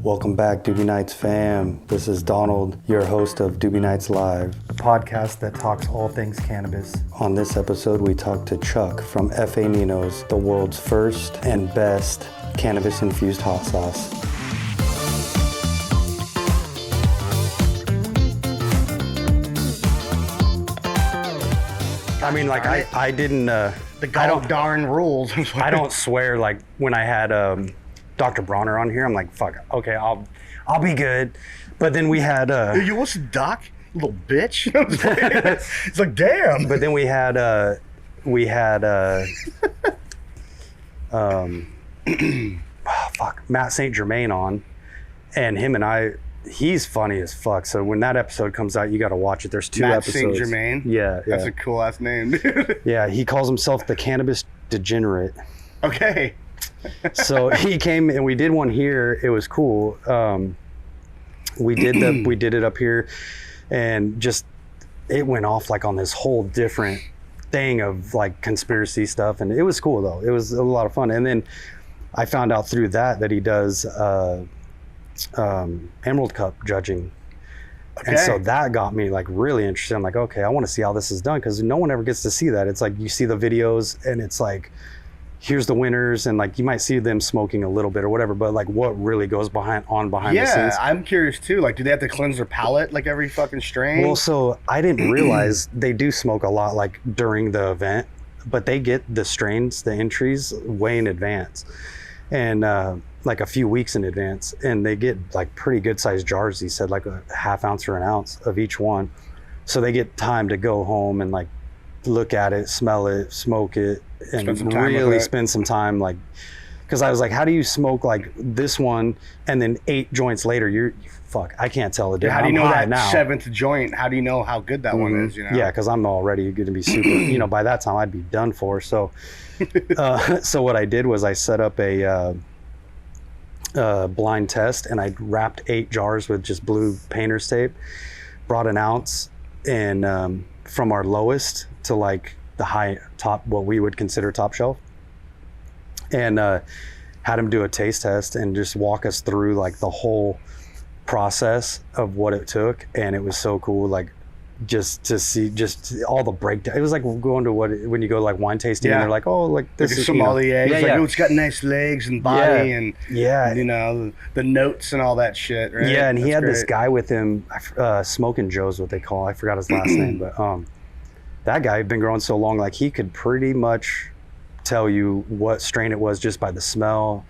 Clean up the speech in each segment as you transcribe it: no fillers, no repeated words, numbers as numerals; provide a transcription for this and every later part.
Welcome back, Doobie Nights fam. This is Donald, your host of Doobie Nights Live, a podcast that talks all things cannabis. On this episode, we talk to Chuck from F.A. Nino's, the world's first and best cannabis-infused hot sauce. I mean, like, I didn't... the god darn rules. I don't swear, like, when I had Dr. Bronner on here, I'm like, fuck, okay, I'll be good. But then we had... you listen, Doc? You little bitch. It's like, damn. But then we had Matt St. Germain on, and him and I, he's funny as fuck. So when that episode comes out, you got to watch it. There's two episodes. Matt St. Germain? Yeah. That's a cool ass name, dude. Yeah, he calls himself the cannabis degenerate. Okay. So he came and we did one here. It was cool. We did it up here, and just it went off like on this whole different thing of like conspiracy stuff, and it was cool though. It was a lot of fun. And then I found out through that he does Emerald Cup judging. Okay. And so that got me like really interested. I'm like, okay, I want to see how this is done, because no one ever gets to see that. It's like you see the videos and it's like, here's the winners, and like you might see them smoking a little bit or whatever, but like what really goes behind the scenes. Yeah, I'm curious too. Like, do they have to cleanse their palate like every fucking strain? Well, so I didn't realize they do smoke a lot like during the event, but they get the strains, the entries way in advance, and like a few weeks in advance, and they get like pretty good sized jars. He said like a half ounce or an ounce of each one, so they get time to go home and like look at it, smell it, smoke it, and really spend some time, like, because I was like, how do you smoke like this one and then 8 joints later I can't tell the difference. How do you know that now? 7th joint, how do you know how good that one is, you know? Yeah, because I'm already going to be super, by that time I'd be done for. So so what I did was I set up a blind test, and I wrapped 8 jars with just blue painter's tape, brought an ounce, and from our lowest to like the high top, what we would consider top shelf, and had him do a taste test and just walk us through like the whole process of what it took. And it was so cool, like just to see just all the breakdown. It was like going to when you go like wine tasting, and they're like, oh, like this like is sommelier. Like, oh, it's got nice legs and body, and the notes and all that shit, right? Yeah, and he had this guy with him, Smokin' Joe's what they call. I forgot his last name, but that guy had been growing so long, like he could pretty much tell you what strain it was just by the smell,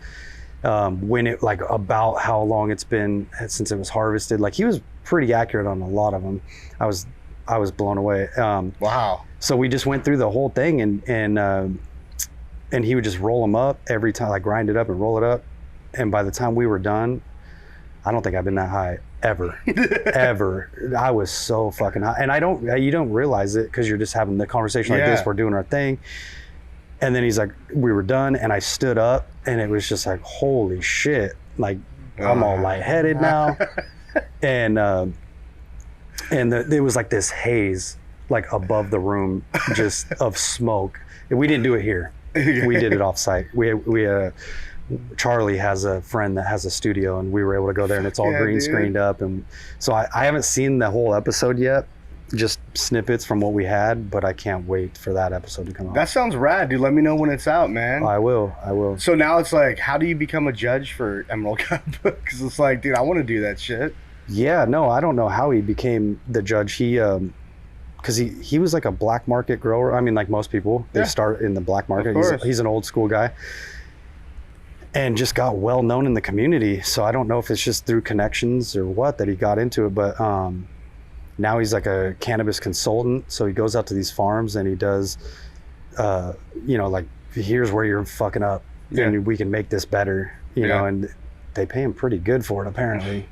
when it, like, about how long it's been since it was harvested. Like, he was pretty accurate on a lot of them. I was blown away. Wow. So we just went through the whole thing, and he would just roll them up every time, like grind it up and roll it up. And by the time we were done, I don't think I've been that high ever. Ever. I was so fucking high. And you don't realize it because you're just having the conversation like this. We're doing our thing. And then he's like, we were done, and I stood up, and it was just like, holy shit. Like, I'm all lightheaded now. And it was like this haze, like above the room, just of smoke. We didn't do it here. We did it off site. Charlie has a friend that has a studio, and we were able to go there, and it's all green screened up. And so I haven't seen the whole episode yet, just snippets from what we had, but I can't wait for that episode to come out. That sounds rad, dude. Let me know when it's out, man. I will. So now it's like, how do you become a judge for Emerald Cup? Because it's like, dude, I want to do that shit. Yeah, no, I don't know how he became the judge. He because he was like a black market grower. I mean, like most people, they start in the black market. He's an old school guy, and just got well known in the community. So I don't know if it's just through connections or what that he got into it, but now he's like a cannabis consultant. So he goes out to these farms and he does, like, here's where you're fucking up, and we can make this better, you know, and they pay him pretty good for it apparently.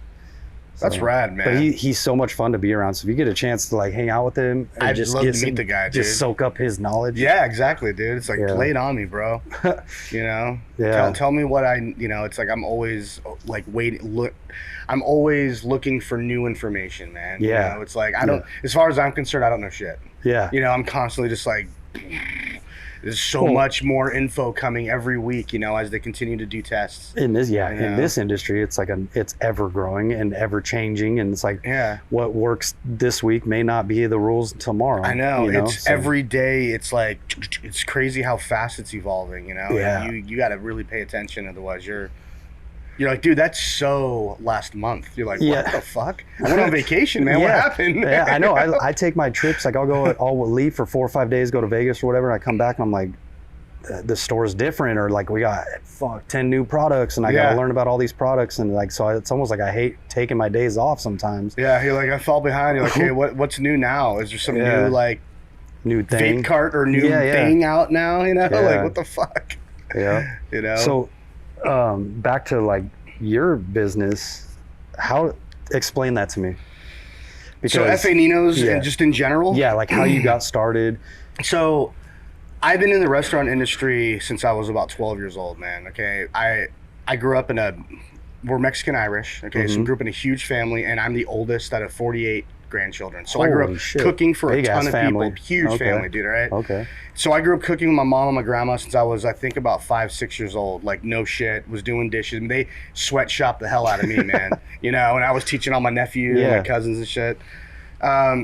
That's rad, man. But he's so much fun to be around. So if you get a chance to like hang out with him, and I'd just love to meet the guy, dude. Just soak up his knowledge. Yeah, exactly, dude. It's like, lay it on me, bro. You know? Yeah. Tell me what it's like, I'm always like I'm always looking for new information, man. Yeah. You know? It's like, as far as I'm concerned, I don't know shit. Yeah. You know, I'm constantly just like, There's so much more info coming every week, you know, as they continue to do tests. In this, in this industry, it's like it's ever growing and ever changing, and it's like what works this week may not be the rules tomorrow. I know, it's every day. It's like it's crazy how fast it's evolving. You know, and you got to really pay attention, otherwise you're like, dude, that's so last month. You're like, what the fuck? I went on vacation, man. What happened? Yeah, I know. I take my trips. Like I'll leave for 4 or 5 days, go to Vegas or whatever. And I come back and I'm like, the store's different, or like we got 10 new products and I got to learn about all these products. And like, so it's almost like I hate taking my days off sometimes. Yeah. You're like, I fall behind. You're like, hey, what's new now? Is there some new like new thing, vape cart or new thing out now? You know, like what the fuck? Yeah. You know? So, back to like your business, explain that to me. Because, so F.A. Nino's and just in general? Yeah, like how you got started. So I've been in the restaurant industry since I was about 12 years old, man. Okay. I grew up we're Mexican Irish. Okay. So I grew up in a huge family, and I'm the oldest out of 48 grandchildren. So I grew up cooking for a ton of people. Huge family, dude, right? Okay. So I grew up cooking with my mom and my grandma since I was, I think, about 5, 6 years old. Like, no shit, was doing dishes. And they sweatshop the hell out of me, man. You know, and I was teaching all my nephews and my cousins and shit.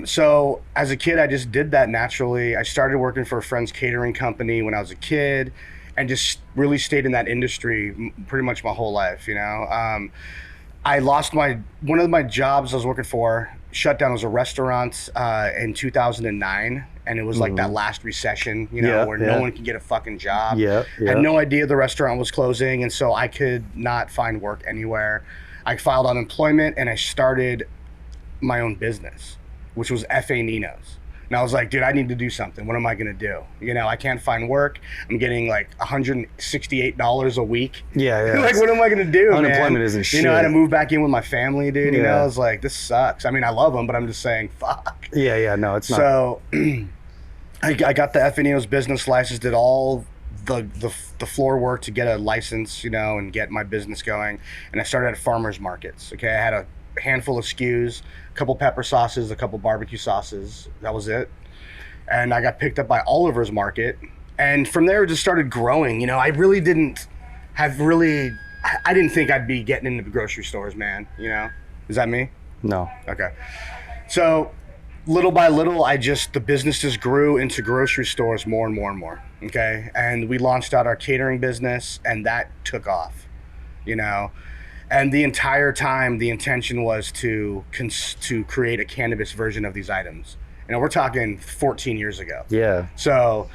So as a kid, I just did that naturally. I started working for a friend's catering company when I was a kid, and just really stayed in that industry pretty much my whole life, you know. I lost one of my jobs I was working for, shut down. It was a restaurant in 2009, and it was like that last recession, you know, where no one could get a fucking job. Had no idea the restaurant was closing, and so I could not find work anywhere. I filed unemployment, and I started my own business, which was F.A. Nino's. And I was like, dude, I need to do something. What am I gonna do? You know, I can't find work. I'm getting like $168 a week. Like, what am I gonna do, Unemployment isn't shit. You know, I had to move back in with my family, dude. You know, I was like, this sucks. I mean, I love them, but I'm just saying, fuck. No, it's not. So I got the F.A. Nino's business license, did all the floor work to get a license, you know, and get my business going. And I started at farmers markets. Okay, I had a handful of SKUs, a couple pepper sauces, a couple barbecue sauces. That was it. And I got picked up by Oliver's Market. And from there, it just started growing. You know, I didn't think I'd be getting into the grocery stores, man. You know, is that me? No. Okay. So little by little, the business just grew into grocery stores more and more and more. Okay. And we launched out our catering business, and that took off, you know. And the entire time, the intention was to create a cannabis version of these items. You know, we're talking 14 years ago. Yeah. So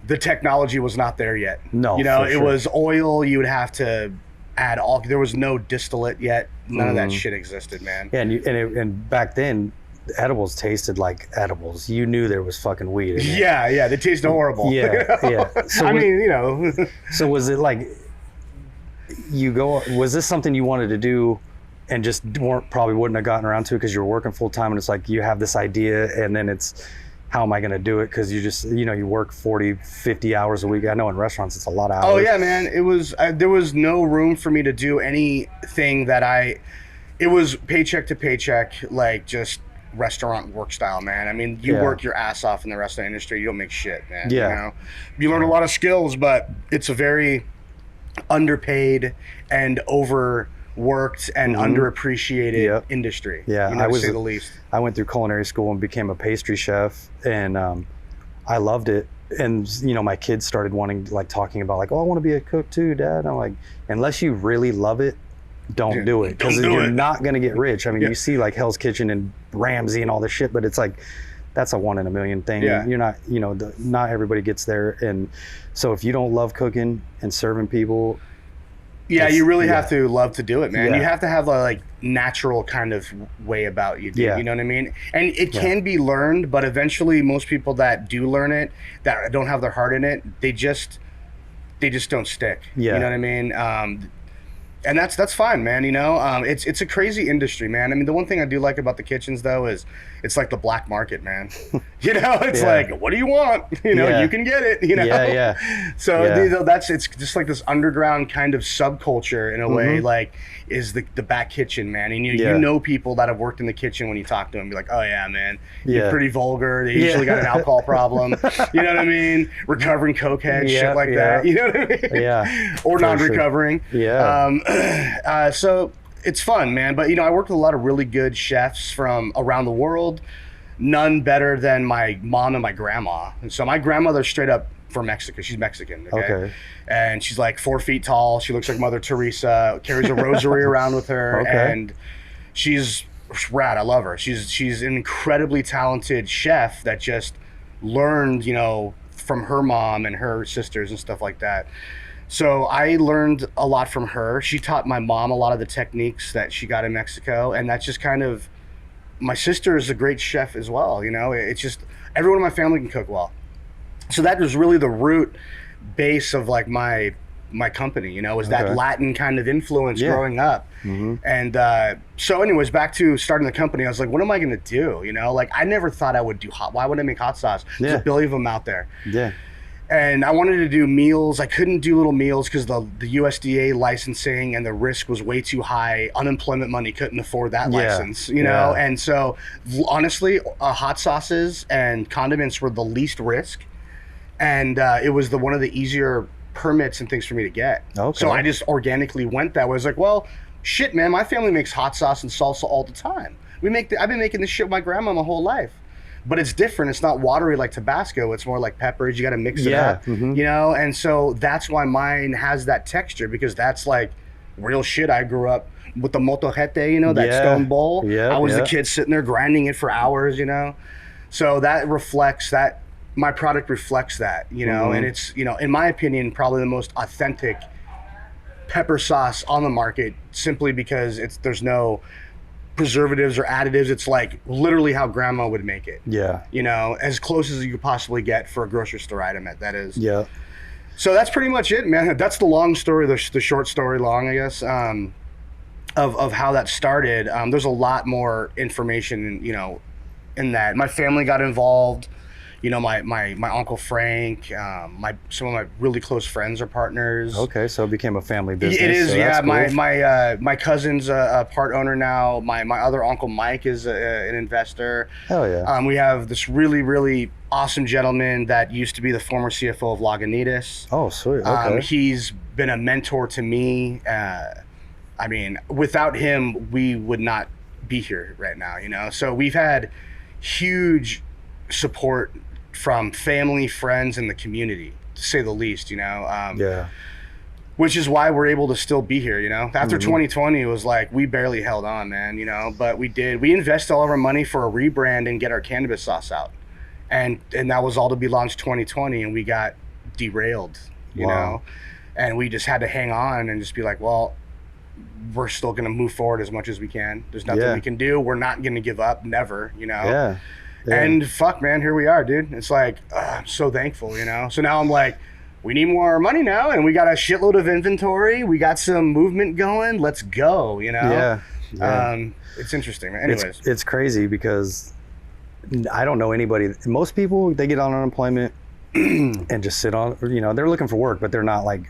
the technology was not there yet. No, you know, it was oil. You would have to add there was no distillate yet. None of that shit existed, man. Yeah, and back then, edibles tasted like edibles. You knew there was fucking weed in it. Yeah, they tasted horrible. Yeah. So I mean, you know. So was it like, was this something you wanted to do and just probably wouldn't have gotten around to because you were working full time, and it's like you have this idea and then it's, how am I going to do it? Because you just, you know, you work 40, 50 hours a week. I know in restaurants it's a lot of hours. Oh yeah, man. It was, there was no room for me to do anything it was paycheck to paycheck, like just restaurant work style, man. I mean, you work your ass off in the restaurant industry. You don't make shit, man. Yeah. You know? You learn a lot of skills, but it's a very underpaid and overworked and underappreciated industry. Yeah, you know, to say the least. I went through culinary school and became a pastry chef, and I loved it. And you know, my kids started talking about like, oh, I want to be a cook too, Dad. And I'm like, unless you really love it, don't do it, because you're not gonna get rich. I mean, you see like Hell's Kitchen and Ramsay and all this shit, but it's like, that's a 1 in a million thing. Yeah. You're not, you know, not everybody gets there. And so if you don't love cooking and serving people, you really have to love to do it, man. You have to have a like natural kind of way about you, dude. You know what I mean? And it can be learned, but eventually most people that do learn it, that don't have their heart in it, they just don't stick. You know what I mean? And that's fine, man. You know, it's a crazy industry, man. I mean, the one thing I do like about the kitchens though is it's like the black market, man. You know, it's like, what do you want? You know, you can get it, you know? So it's just like this underground kind of subculture in a way, like, is the back kitchen, man. And you know people that have worked in the kitchen when you talk to them, be like, oh yeah, man, you're pretty vulgar. They usually got an alcohol problem. You know what I mean? Recovering cokehead, shit like that. You know what I mean? Or non-recovering. So it's fun, man. But, you know, I worked with a lot of really good chefs from around the world. None better than my mom and my grandma. And so my grandmother's straight up from Mexico. She's Mexican. Okay. And she's like 4 feet tall. She looks like Mother Teresa, carries a rosary around with her. And she's rad. I love her. She's an incredibly talented chef that just learned, you know, from her mom and her sisters and stuff like that. So I learned a lot from her. She taught my mom a lot of the techniques that she got in Mexico. And that's just kind of, my sister is a great chef as well. You know, it's just, everyone in my family can cook well. So that was really the root base of like my company, you know, was that Latin kind of influence growing up. And so anyways, back to starting the company, I was like, what am I going to do? You know, like I never thought I would do why would I make hot sauce? There's a billion of them out there. And I wanted to do meals. I couldn't do little meals because the USDA licensing and the risk was way too high. Unemployment money couldn't afford that license, you know? And so honestly, hot sauces and condiments were the least risk. And it was one of the easier permits and things for me to get. So I just organically went that way. I was like, well, shit, man, my family makes hot sauce and salsa all the time. I've been making this shit with my grandma my whole life. But it's different. It's not watery like Tabasco. It's more like peppers. You got to mix it up, you know? And so that's why mine has that texture, because that's like real shit. I grew up with the motojete, you know, that stone bowl. I was the kid sitting there grinding it for hours, you know? So that reflects that. My product reflects that, you know? And it's, you know, in my opinion, probably the most authentic pepper sauce on the market, simply because there's no preservatives or additives. It's like literally how grandma would make it. You know, as close as you could possibly get for a grocery store item, that is. So that's pretty much it, man. That's the long story, the short story long, I guess, of how that started. There's a lot more information, you know, in that. My family got involved. You know, my Uncle Frank, some of my really close friends are partners. So it became a family business. It is, so cool. My cousin's a part owner now. My other Uncle Mike is an investor. Hell yeah. We have this really, really awesome gentleman that used to be the former CFO of Lagunitas. Oh, sweet. He's been a mentor to me. I mean, without him, we would not be here right now, you know? So we've had huge support from family, friends, and the community, to say the least, you know? Which is why we're able to still be here, you know? After 2020, it was like, we barely held on, man, you know? But we did. We invested all of our money for a rebrand and get our cannabis sauce out. And that was all to be launched 2020, and we got derailed, you know? And we just had to hang on and just be like, well, we're still going to move forward as much as we can. There's nothing we can do. We're not going to give up, never, you know? And fuck, man, here we are, dude. It's like, I'm so thankful, you know? So now I'm like, we need more money now, and we got a shitload of inventory. We got some movement going. Let's go, you know? It's interesting, man. Anyways. It's crazy because I don't know anybody. Most people, they get on unemployment and just sit on, you know, they're looking for work, but they're not like,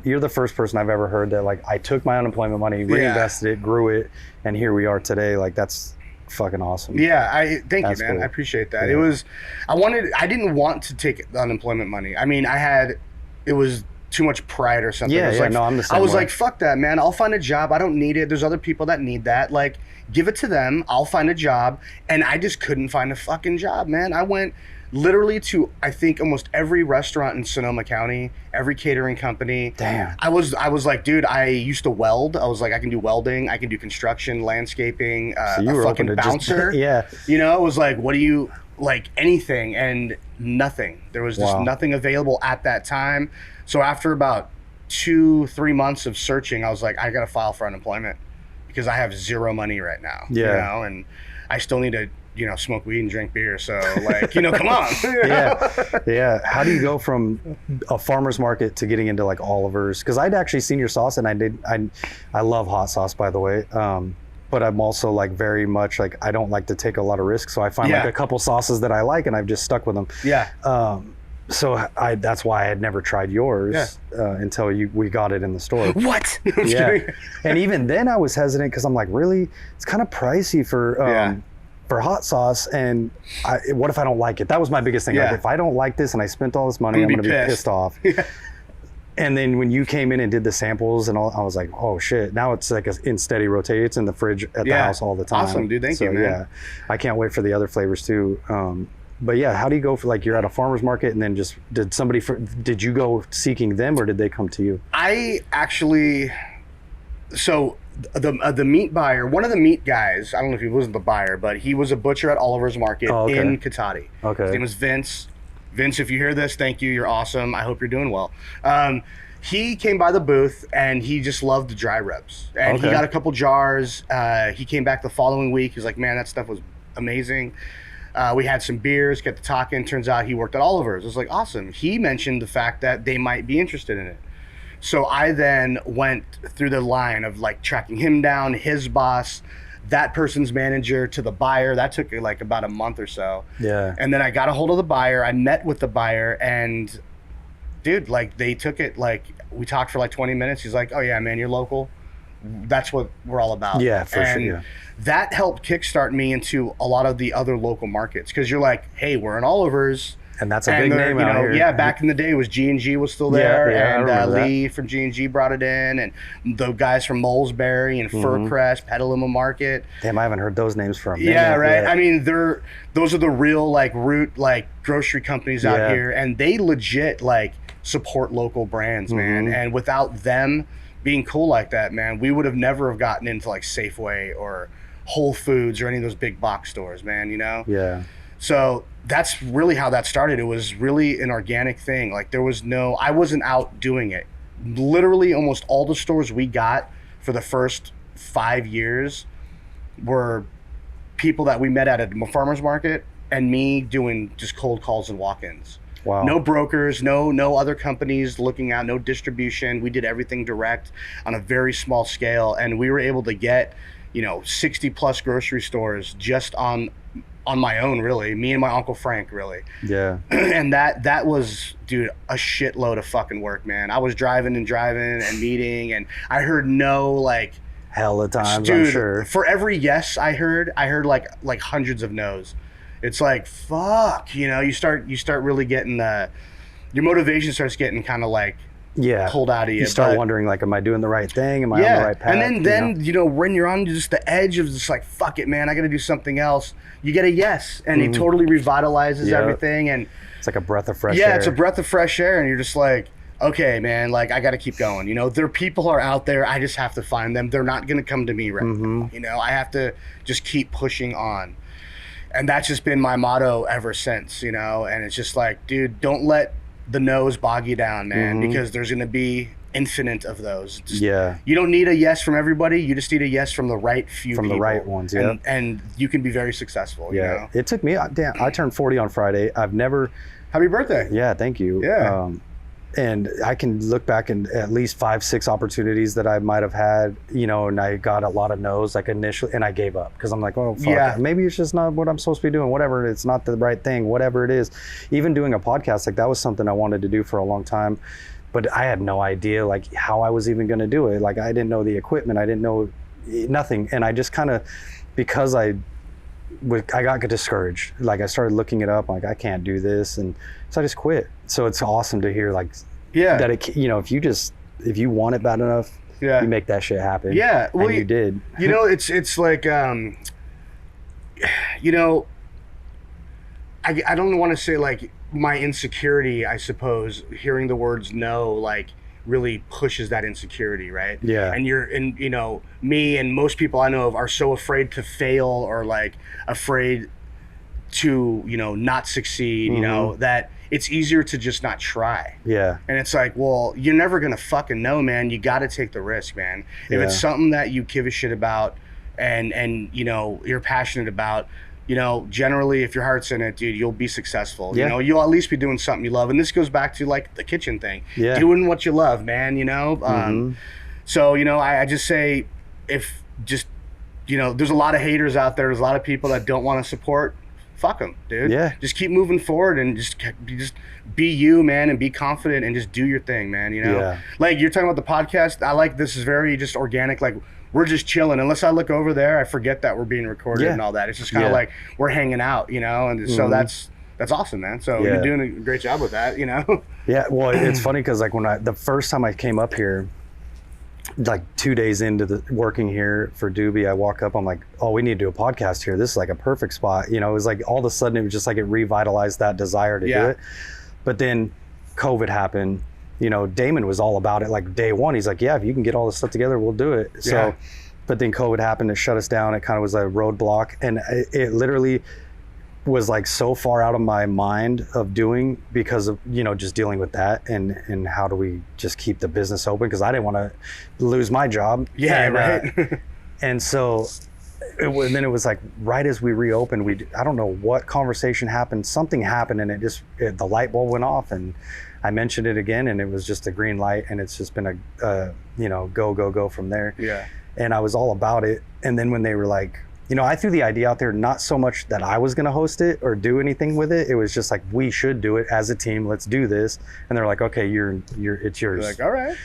you're the first person I've ever heard that, like, I took my unemployment money, reinvested it, grew it, and here we are today. Like, that's fucking awesome. Thank you, man. Cool. I appreciate that. I didn't want to take the unemployment money. I mean, it was too much pride or something. I'm the same way. Like, fuck that, man. I'll find a job. I don't need it. There's other people that need that. Like, give it to them. I'll find a job. And I just couldn't find a fucking job, man. I went literally to, I think, almost every restaurant in Sonoma County, every catering company. Damn. I was like, dude, I used to weld. I was like, I can do welding. I can do construction, landscaping, so you were a fucking bouncer. You know, it was like, what do you, like, anything, and nothing. There was just nothing available at that time. So after about 2-3 months of searching, I was like, I got to file for unemployment because I have zero money right now. You know, and I still need to, you know, smoke weed and drink beer. So, like, you know, come on. How do you go from a farmer's market to getting into like Oliver's? Because I'd actually seen your sauce, and I love hot sauce, by the way. but I'm also like very much like, I don't like to take a lot of risks. So I find like a couple sauces that I like and I've just stuck with them. Yeah. So that's why I had never tried yours until we got it in the store. What? Yeah. And even then I was hesitant because I'm like, really? It's kind of pricey for hot sauce, and what if I don't like it? That was my biggest thing. Like, if I don't like this and I spent all this money, I'm gonna be pissed off. And then when you came in and did the samples and all, I was like, oh shit, now it's like in steady rotate. It's in the fridge at the house all the time. Awesome, dude. Thank you, man. Yeah, I can't wait for the other flavors too. But yeah, how do you go for, like, you're at a farmer's market and then just, did you go seeking them or did they come to you? I actually, so the meat buyer, one of the meat guys, I don't know if he wasn't the buyer, but he was a butcher at Oliver's Market in Katati. Okay. His name was Vince. Vince, if you hear this, thank you. You're awesome. I hope you're doing well. He came by the booth and he just loved the dry ribs. And he got a couple jars. He came back the following week. He's like, man, that stuff was amazing. We had some beers, get the talking. Turns out he worked at Oliver's. It was like, awesome. He mentioned the fact that they might be interested in it. So I then went through the line of like tracking him down, his boss, that person's manager, to the buyer. That took like about a month or so. Yeah. And then I got a hold of the buyer. I met with the buyer, and dude, like, they took it, like, we talked for like 20 minutes. He's like, oh yeah, man, you're local. That's what we're all about. Yeah, for sure. Yeah. That helped kickstart me into a lot of the other local markets, because you're like, hey, we're in Oliver's. And that's a big name out here. Yeah, back in the day, it was G&G was still there, and Lee from G&G brought it in, and the guys from Molesbury and Furcrest, Petaluma Market. Damn, I haven't heard those names for a minute. Yeah, right. I mean, those are the real like root like grocery companies out here, and they legit like support local brands, man. And without them being cool like that, man, we would have never have gotten into like Safeway or Whole Foods or any of those big box stores, man. You know? Yeah. So that's really how that started. It was really an organic thing. Like, I wasn't out doing it. Literally almost all the stores we got for the first 5 years were people that we met at a farmer's market and me doing just cold calls and walk-ins. Wow. No brokers, no other companies looking out, no distribution. We did everything direct on a very small scale, and we were able to get, 60 plus grocery stores just on my own, really. Me and my Uncle Frank, really. Yeah. And that was, dude, a shitload of fucking work, man. I was driving and meeting, and I heard no, like, hell of times, dude, I'm sure. For every yes I heard like hundreds of no's. It's like, fuck, you start really getting your motivation starts getting kind of like pulled out of you. You start wondering, like, am I doing the right thing? Am I on the right path? And then when you're on just the edge of just like, fuck it, man, I got to do something else, you get a yes, and it totally revitalizes everything. And it's like a breath of fresh air. Yeah, it's a breath of fresh air, and you're just like, okay, man, like, I got to keep going. There people are out there. I just have to find them. They're not going to come to me right now. I have to just keep pushing on. And that's just been my motto ever since, and it's just like, dude, don't let the no's bog you down, man, because there's going to be infinite of those. You don't need a yes from everybody. You just need a yes from the right few people. From the right ones, and you can be very successful, It took me, I turned 40 on Friday. I've never... Happy birthday. Yeah, thank you. Yeah. And I can look back and at least 5-6 opportunities that I might have had, and I got a lot of no's, like, initially, and I gave up because I'm like, oh, fuck, maybe it's just not what I'm supposed to be doing, whatever, it's not the right thing, whatever it is. Even doing a podcast, like, that was something I wanted to do for a long time, but I had no idea, like, how I was even going to do it. Like, I didn't know the equipment, I didn't know nothing, and I just kind of, because I got discouraged. Like, I started looking it up, like, I can't do this, and so I just quit. So it's awesome to hear, like, that it, if you want it bad enough, you make that shit happen. Yeah, well, and you did. It's like, I don't want to say, like, my insecurity, I suppose, hearing the words no, like, really pushes that insecurity, right? Yeah. And me and most people I know of are so afraid to fail, or like afraid to, not succeed, that it's easier to just not try. Yeah. And it's like, well, you're never going to fucking know, man. You got to take the risk, man. If it's something that you give a shit about and you're passionate about, generally, if your heart's in it, dude, you'll be successful. You'll at least be doing something you love. And this goes back to, like, the kitchen thing. Yeah. Doing what you love, man, So, I just say, if just, you know, there's a lot of haters out there. There's a lot of people that don't want to support. Fuck them, dude. Yeah. Just keep moving forward and just be you, man, and be confident and just do your thing, man. You know, Yeah. like you're talking about the podcast. I like this is very just organic. Like we're just chilling. Unless I look over there, I forget that we're being recorded and all that. It's just kind of like we're hanging out, you know. And so that's awesome, man. So you're doing a great job with that, you know. Yeah. Well, it's funny because like the first time I came up here, like 2 days into the working here for Doobie, I walk up, I'm like, oh, we need to do a podcast here. This is like a perfect spot. You know, it was like all of a sudden it was just like it revitalized that desire to do it. But then COVID happened. You know, Damon was all about it like day one. He's like, yeah, if you can get all this stuff together, we'll do it. So, but then COVID happened, it shut us down. It kind of was a roadblock. And it literally was like so far out of my mind of doing because of, you know, just dealing with that and how do we just keep the business open? Because I didn't want to lose my job. Yeah, right. And so then it was like right as we reopened, I don't know what conversation happened. Something happened and the light bulb went off and I mentioned it again and it was just a green light and it's just been a you know, go from there. Yeah. And I was all about it. And then when they were like, you know, I threw the idea out there, not so much that I was going to host it or do anything with it. It was just like, we should do it as a team. Let's do this. And they're like, okay, it's yours. You're like, all right.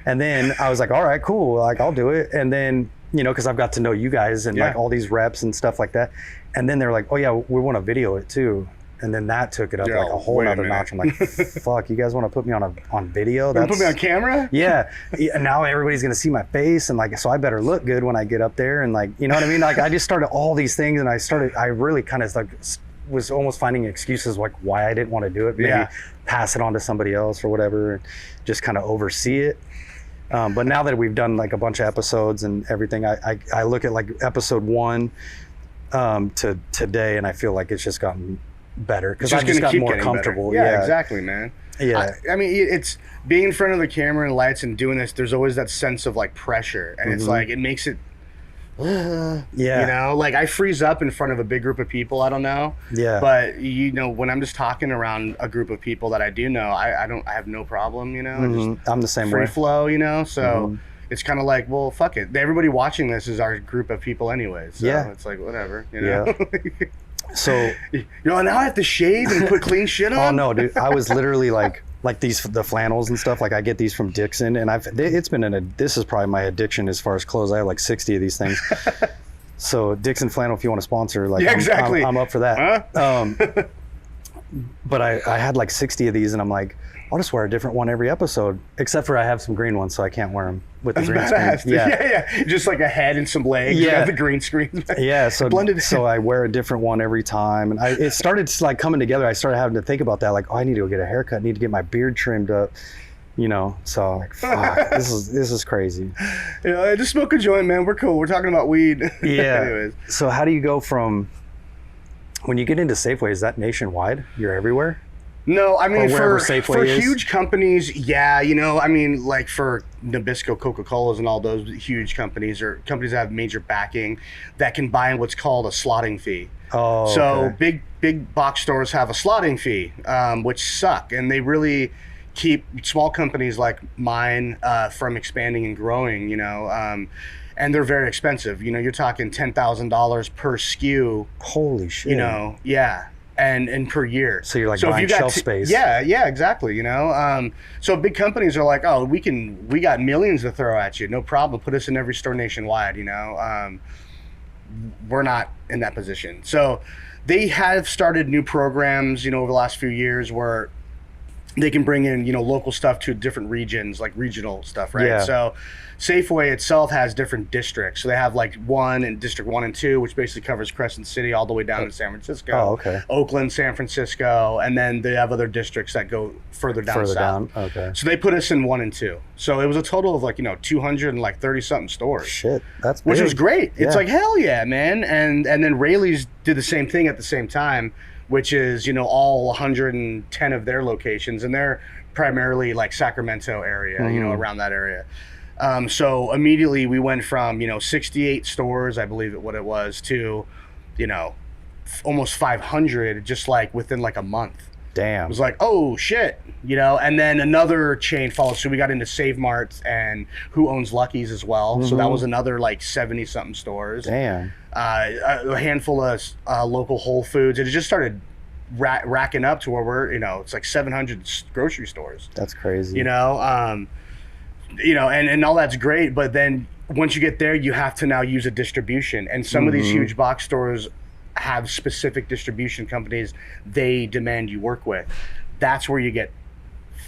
And then I was like, all right, cool. Like, I'll do it. And then, you know, cause I've got to know you guys and like all these reps and stuff like that. And then they're like, oh yeah, we want to video it too. And then that took it up like a whole nother notch. I'm like, fuck, you guys want to put me on video? Put me on camera? Yeah. And now everybody's going to see my face. And like, so I better look good when I get up there. And like, you know what I mean? Like I just started all these things and I really kind of like was almost finding excuses like why I didn't want to do it. Maybe pass it on to somebody else or whatever, and just kind of oversee it. But now that we've done like a bunch of episodes and everything, I look at like episode 1 to today and I feel like it's just gotten better because I just got more comfortable. Yeah, exactly, man. Yeah. I mean, it's being in front of the camera and lights and doing this, there's always that sense of like pressure and it's like, it makes it, you know, like I freeze up in front of a big group of people. I don't know. Yeah. But you know, when I'm just talking around a group of people that I do know, I have no problem, you know, I'm the same free way. flow, you know, so it's kind of like, well, fuck it. Everybody watching this is our group of people anyways. So it's like, whatever, you know? Yeah. So you know, now I have to shave and put clean shit on. Oh no, dude! I was literally like the flannels and stuff. Like I get these from Dixon, and this is probably my addiction as far as clothes. I have like 60 of these things. So Dixon flannel, if you want to sponsor, like exactly. I'm up for that. Huh? But I had like 60 of these, and I'm like, I'll just wear a different one every episode, except for I have some green ones, so I can't wear them with the green screen. Yeah. Just like a head and some legs. Yeah, the green screen. Yeah, so blended. So I wear a different one every time, and it started like coming together. I started having to think about that, like, oh, I need to go get a haircut. I need to get my beard trimmed up, you know. So like, fuck, this is crazy. Yeah, just smoke a joint, man. We're cool. We're talking about weed. Yeah. Anyways. So how do you go from when you get into Safeway? Is that nationwide? You're everywhere? No, I mean, for is. huge companies, yeah, you know, I mean, like for Nabisco, Coca-Cola's and all those huge companies or companies that have major backing that can buy in what's called a slotting fee. Oh, so okay. big box stores have a slotting fee, which suck. And they really keep small companies like mine from expanding and growing, you know, and they're very expensive. You know, you're talking $10,000 per SKU. Holy shit. You know, yeah. And per year. So you're like buying shelf space. Yeah, exactly. You know, so big companies are like, oh, we got millions to throw at you, no problem. Put us in every store nationwide. You know, we're not in that position. So they have started new programs, you know, over the last few years where they can bring in, you know, local stuff to different regions, like regional stuff, right? Yeah. So Safeway itself has different districts. So they have like District 1 and 2, which basically covers Crescent City all the way down to San Francisco. Oh, okay. Oakland, San Francisco, and then they have other districts that go further down south. Okay. So they put us in 1 and 2. So it was a total of like, you know, 230 something stores. Shit, that's big. Which was great. Yeah. It's like, hell yeah, man. And then Rayleigh's did the same thing at the same time, which is, you know, all 110 of their locations, and they're primarily like Sacramento area, you know, around that area. So immediately we went from, you know, 68 stores, I believe what it was, to, you know, almost 500 just like within like a month. Damn. It was like, oh shit, you know. And then another chain followed, so we got into Save Marts and Who Owns Lucky's as well. So that was another like 70 something stores. Damn. A handful of local Whole Foods. It just started racking up to where we're, you know, it's like 700 grocery stores. That's crazy. You know, and all that's great, but then once you get there, you have to now use a distribution. And some of these huge box stores have specific distribution companies they demand you work with. That's where you get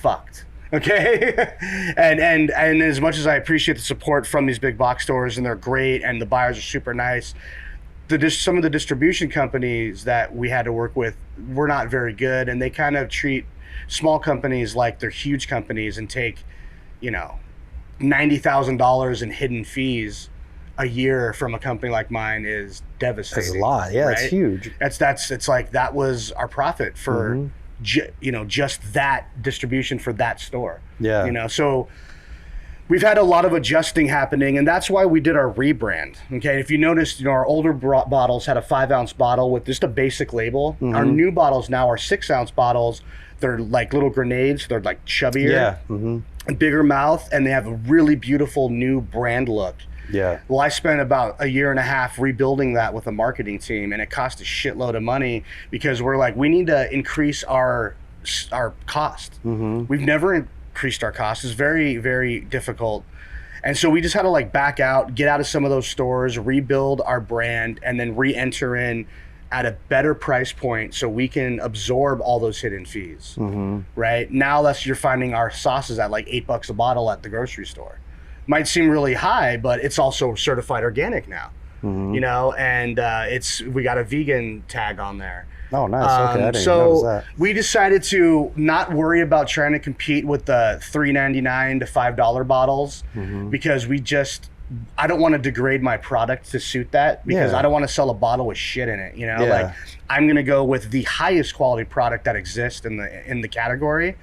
fucked. Okay. and as much as I appreciate the support from these big box stores, and they're great and the buyers are super nice, some of the distribution companies that we had to work with were not very good, and they kind of treat small companies like they're huge companies and take, you know, $90,000 in hidden fees a year from a company like mine is devastating. That's a lot. Yeah, right? It's huge. It's like that was our profit for you know, just that distribution for that store. Yeah. You know, so we've had a lot of adjusting happening, and that's why we did our rebrand. Okay, if you noticed, you know, our older bottles had a 5-ounce bottle with just a basic label. Our new bottles now are 6-ounce bottles. They're like little grenades. They're like chubbier, bigger mouth, and they have a really beautiful new brand look. Yeah. Well, I spent about a year and a half rebuilding that with a marketing team, and it cost a shitload of money because we're like, we need to increase our cost. We've never increased our cost. It's very, very difficult. And so we just had to like back out, get out of some of those stores, rebuild our brand, and then re-enter in at a better price point so we can absorb all those hidden fees. Right now, you're finding our sauces at like $8 a bottle at the grocery store. Might seem really high, but it's also certified organic now. You know, and we got a vegan tag on there. Oh, nice. Okay, I didn't so notice that. we decided to not worry about trying to compete with the $3.99 to $5 bottles because I don't want to degrade my product to suit that, because I don't want to sell a bottle with shit in it. You know, like I'm gonna go with the highest quality product that exists in the category,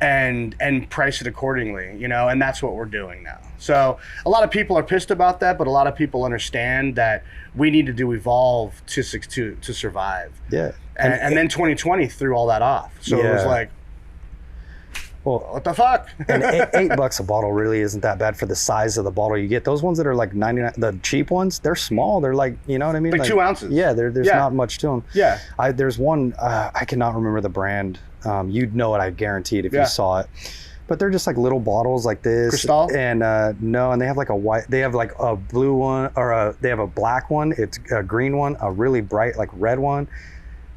and price it accordingly. You know, and that's what we're doing now. So a lot of people are pissed about that, but a lot of people understand that we needed to evolve to survive. Yeah. And then 2020 threw all that off. So it was like, well, what the fuck? And $8 a bottle really isn't that bad for the size of the bottle you get. Those ones that are like 99, the cheap ones, they're small. They're like, you know what I mean? Like 2 ounces. Yeah, there's not much to them. Yeah. There's one, I cannot remember the brand. You'd know it, I guaranteed, if you saw it. But they're just like little bottles like this. Cristal? And no, and they have like they have like a blue one, or they have a black one. It's a green one, a really bright like red one.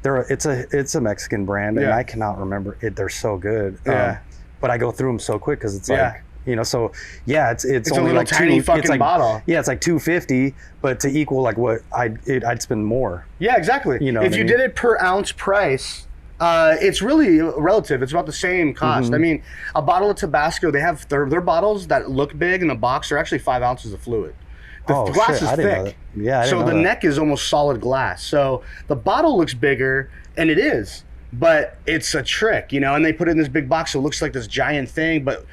It's a Mexican brand, and I cannot remember it. They're so good. But I go through them so quick because it's like, you know, so it's only a like tiny fucking bottle. Yeah, it's like $2.50, but to equal like what I'd spend more. Yeah, exactly. You know, if you did it per ounce price, it's really relative. It's about the same cost. I mean, a bottle of Tabasco, they have their bottles that look big in the box are actually 5 ounces of fluid. The glass is thick. Yeah, I didn't know the that. neck is almost solid glass. So the bottle looks bigger, and it is, but it's a trick, you know, and they put it in this big box, so it looks like this giant thing, but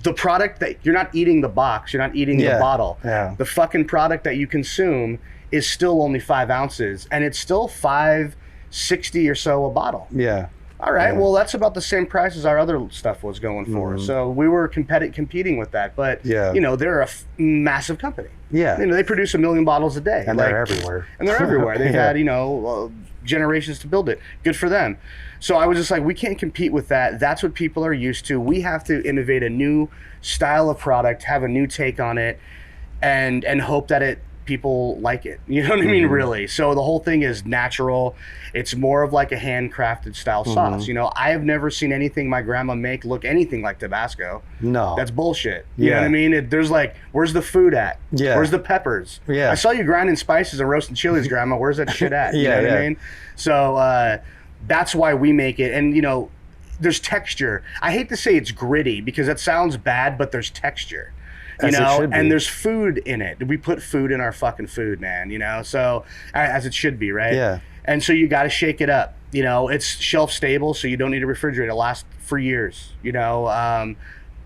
the product that you're not eating the box, you're not eating the bottle. Yeah. The fucking product that you consume is still only 5 ounces, and it's still $5.60 or so a bottle. Yeah. All right. Well, that's about the same price as our other stuff was going for. So we were competing with that. But you know, they're a massive company. Yeah. You know, they produce 1 million bottles a day, and they're everywhere. And they're everywhere. They've had, you know, generations to build it. Good for them. So I was just like, we can't compete with that. That's what people are used to. We have to innovate a new style of product, have a new take on it, and hope that people like it. You know what I mean? Really. So the whole thing is natural. It's more of like a handcrafted style sauce. You know, I have never seen anything my grandma make look anything like Tabasco. No. That's bullshit. You know what I mean? There's like, where's the food at? Yeah. Where's the peppers? Yeah. I saw you grinding spices and roasting chilies, Grandma. Where's that shit at? You know what I mean? So that's why we make it. And, you know, there's texture. I hate to say it's gritty because that sounds bad, but there's texture. You know, and there's food in it. We put food in our fucking food, man, you know, so as it should be, right? Yeah. And so you got to shake it up. You know, it's shelf stable, so you don't need to refrigerate. It lasts for years, you know, and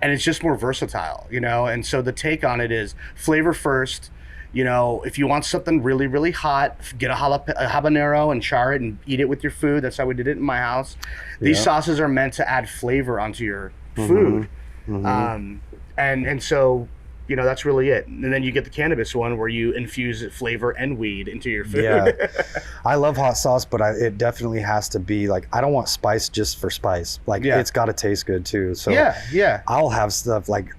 it's just more versatile, you know, and so the take on it is flavor first, You know, if you want something really, really hot, get a habanero and char it and eat it with your food. That's how we did it in my house. These sauces are meant to add flavor onto your food. And so, you know, that's really it. And then you get the cannabis one where you infuse flavor and weed into your food. Yeah. I love hot sauce, but it definitely has to be like, I don't want spice just for spice. Like it's got to taste good too. So I'll have stuff like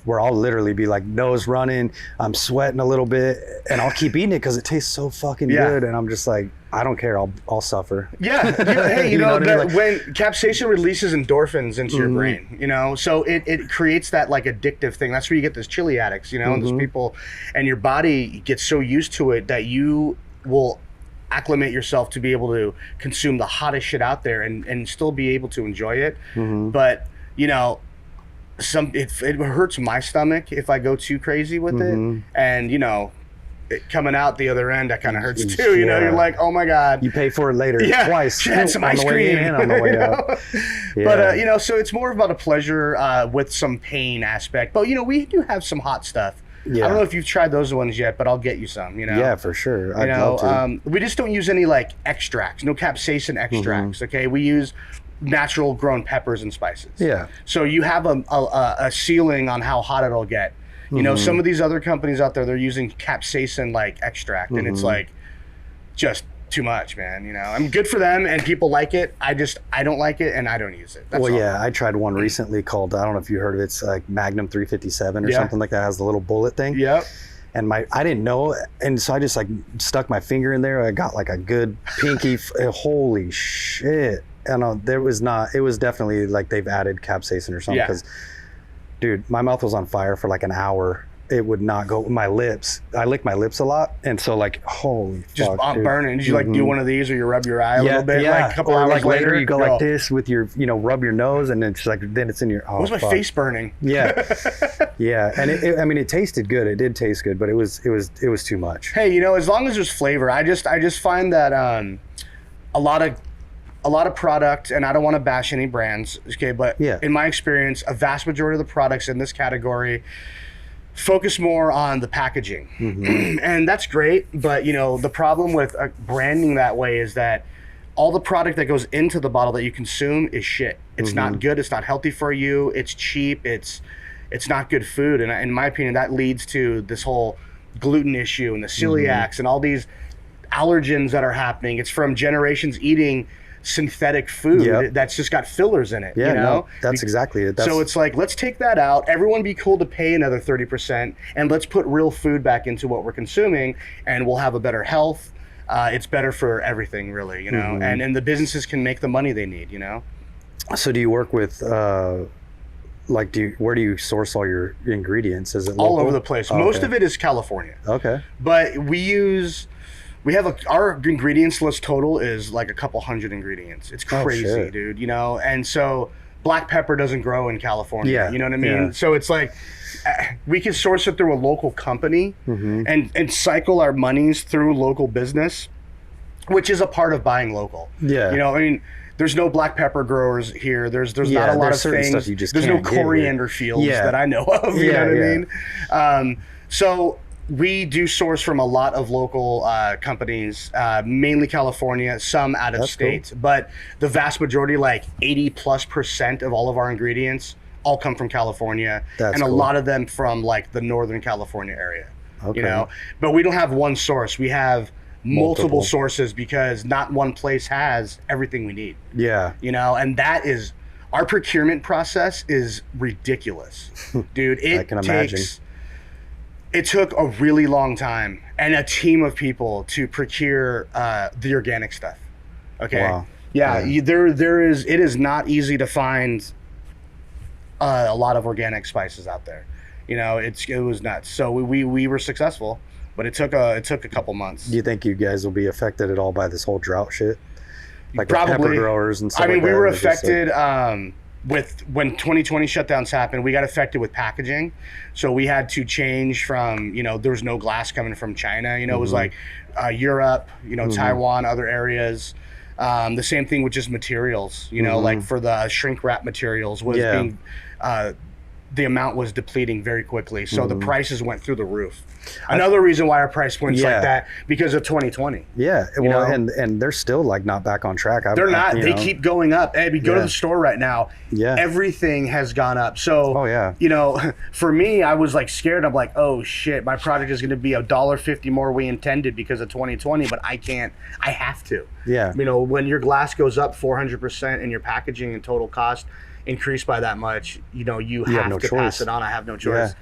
where I'll literally be like nose running, I'm sweating a little bit, and I'll keep eating it because it tastes so fucking good. And I'm just like, I don't care, I'll suffer. Yeah, hey, you know, what I mean? Like, when capsaicin releases endorphins into your brain, you know, so it creates that like addictive thing. That's where you get those chili addicts, you know, and those people, and your body gets so used to it that you will acclimate yourself to be able to consume the hottest shit out there and still be able to enjoy it. But, you know, it hurts my stomach if I go too crazy with it, and you know, coming out the other end, that kind of hurts too. You know, you're like, oh my god, you pay for it later twice. Had some ice cream and on the way out. But you know, so it's more about a pleasure with some pain aspect. But you know, we do have some hot stuff. I don't know if you've tried those ones yet, but I'll get you some. You know, yeah, for sure. I'd love to. We just don't use any like extracts, no capsaicin extracts. Okay, we use natural grown peppers and spices. Yeah. So you have a ceiling on how hot it'll get. You know, some of these other companies out there, they're using capsaicin like extract, and it's like just too much, man. You know, I'm good for them and people like it. I don't like it and I don't use it. That's all. Yeah, I tried one recently called, I don't know if you heard of it, it's like Magnum 357 or something like that. It has the little bullet thing. Yep. And I didn't know, and so I just like stuck my finger in there. I got like a good pinky. Holy shit! And it was definitely like they've added capsaicin or something. Because, dude, my mouth was on fire for like an hour. It would not go. My lips, I lick my lips a lot, and so like, holy just fuck, dude. Burning. Did you like do one of these, or you rub your eye a little bit? Like a couple hours like later, you go like this with your, rub your nose, and it's like then it's in your. Oh, was my face burning? Yeah, yeah, and I mean, it tasted good. It did taste good, but it was too much. Hey, as long as there's flavor, I just find that a lot of product, and I don't want to bash any brands, okay, but in my experience, a vast majority of the products in this category focus more on the packaging. And that's great, but the problem with branding that way is that all the product that goes into the bottle that you consume is shit. It's not good, it's not healthy for you, it's cheap, it's not good food, and in my opinion that leads to this whole gluten issue and the celiacs and all these allergens that are happening. It's from generations eating synthetic food that's just got fillers in it. No, that's exactly it. So it's like, let's take that out. Everyone be cool to pay another 30%, and let's put real food back into what we're consuming, and we'll have a better health. It's better for everything, really, and the businesses can make the money they need, So do you work with, where do you source all your ingredients? Is it local? All over the place. Most of it is California. Okay. But we have our ingredients list total is like a couple hundred ingredients. It's crazy, dude, and so black pepper doesn't grow in California. You know what I mean? So it's like we can source it through a local company and cycle our monies through local business, which is a part of buying local. I mean, there's no black pepper growers here. There's not a lot of things. Stuff you just there's no coriander fields that I know of. You know what I mean? So we do source from a lot of local companies, mainly California, some out of state. Cool. But the vast majority, like 80+% of all of our ingredients, all come from California. And a lot of them from like the Northern California area. But we don't have one source. We have multiple sources because not one place has everything we need. And that is, our procurement process is ridiculous. Dude, I can imagine. It took a really long time and a team of people to procure the organic stuff. Okay. Wow. It is not easy to find a lot of organic spices out there. It was nuts. So we were successful, but it took a couple months. Do you think you guys will be affected at all by this whole drought shit? Like probably the pepper growers and stuff. I mean, like that, we were affected. With when 2020 shutdowns happened, we got affected with packaging. So we had to change from, there was no glass coming from China. It was like Europe, Taiwan, other areas. The same thing with just materials, like for the shrink wrap materials was being the amount was depleting very quickly. So the prices went through the roof. Another reason why our price point's like that, because of 2020. Yeah. Well, and they're still like not back on track. They're not. They keep going up. Hey, go to the store right now. Yeah. Everything has gone up. So, you know, for me, I was like scared. I'm like, oh shit, my product is going to be $1.50 more we intended because of 2020, but I can't. I have to. Yeah. You know, when your glass goes up 400% and your packaging and total cost increased by that much, you know, you have to pass it on. I have no choice.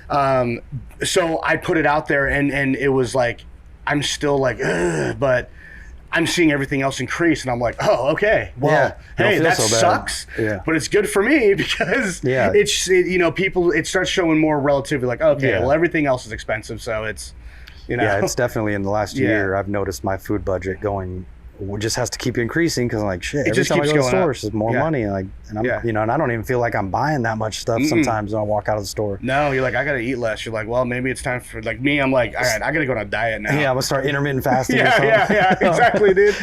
So I put it out there, and it was like, I'm still like, ugh, but I'm seeing everything else increase, and I'm like, oh, okay, well, hey, that sucks, but it's good for me because you know, people, it starts showing more relatively like, okay, well, everything else is expensive, so it's, you know. Yeah, it's definitely in the last year, I've noticed my food budget going, just has to keep increasing because I'm like, shit, every time I go to the store, it's just more money. Like, and I'm, you know, and I don't even feel like I'm buying that much stuff sometimes when I walk out of the store. No, you're like, I gotta eat less. You're like, well, maybe it's time for, like me, I'm like, all right, I gotta go on a diet now. Yeah, I'm gonna start intermittent fasting. or something. Yeah, exactly, dude.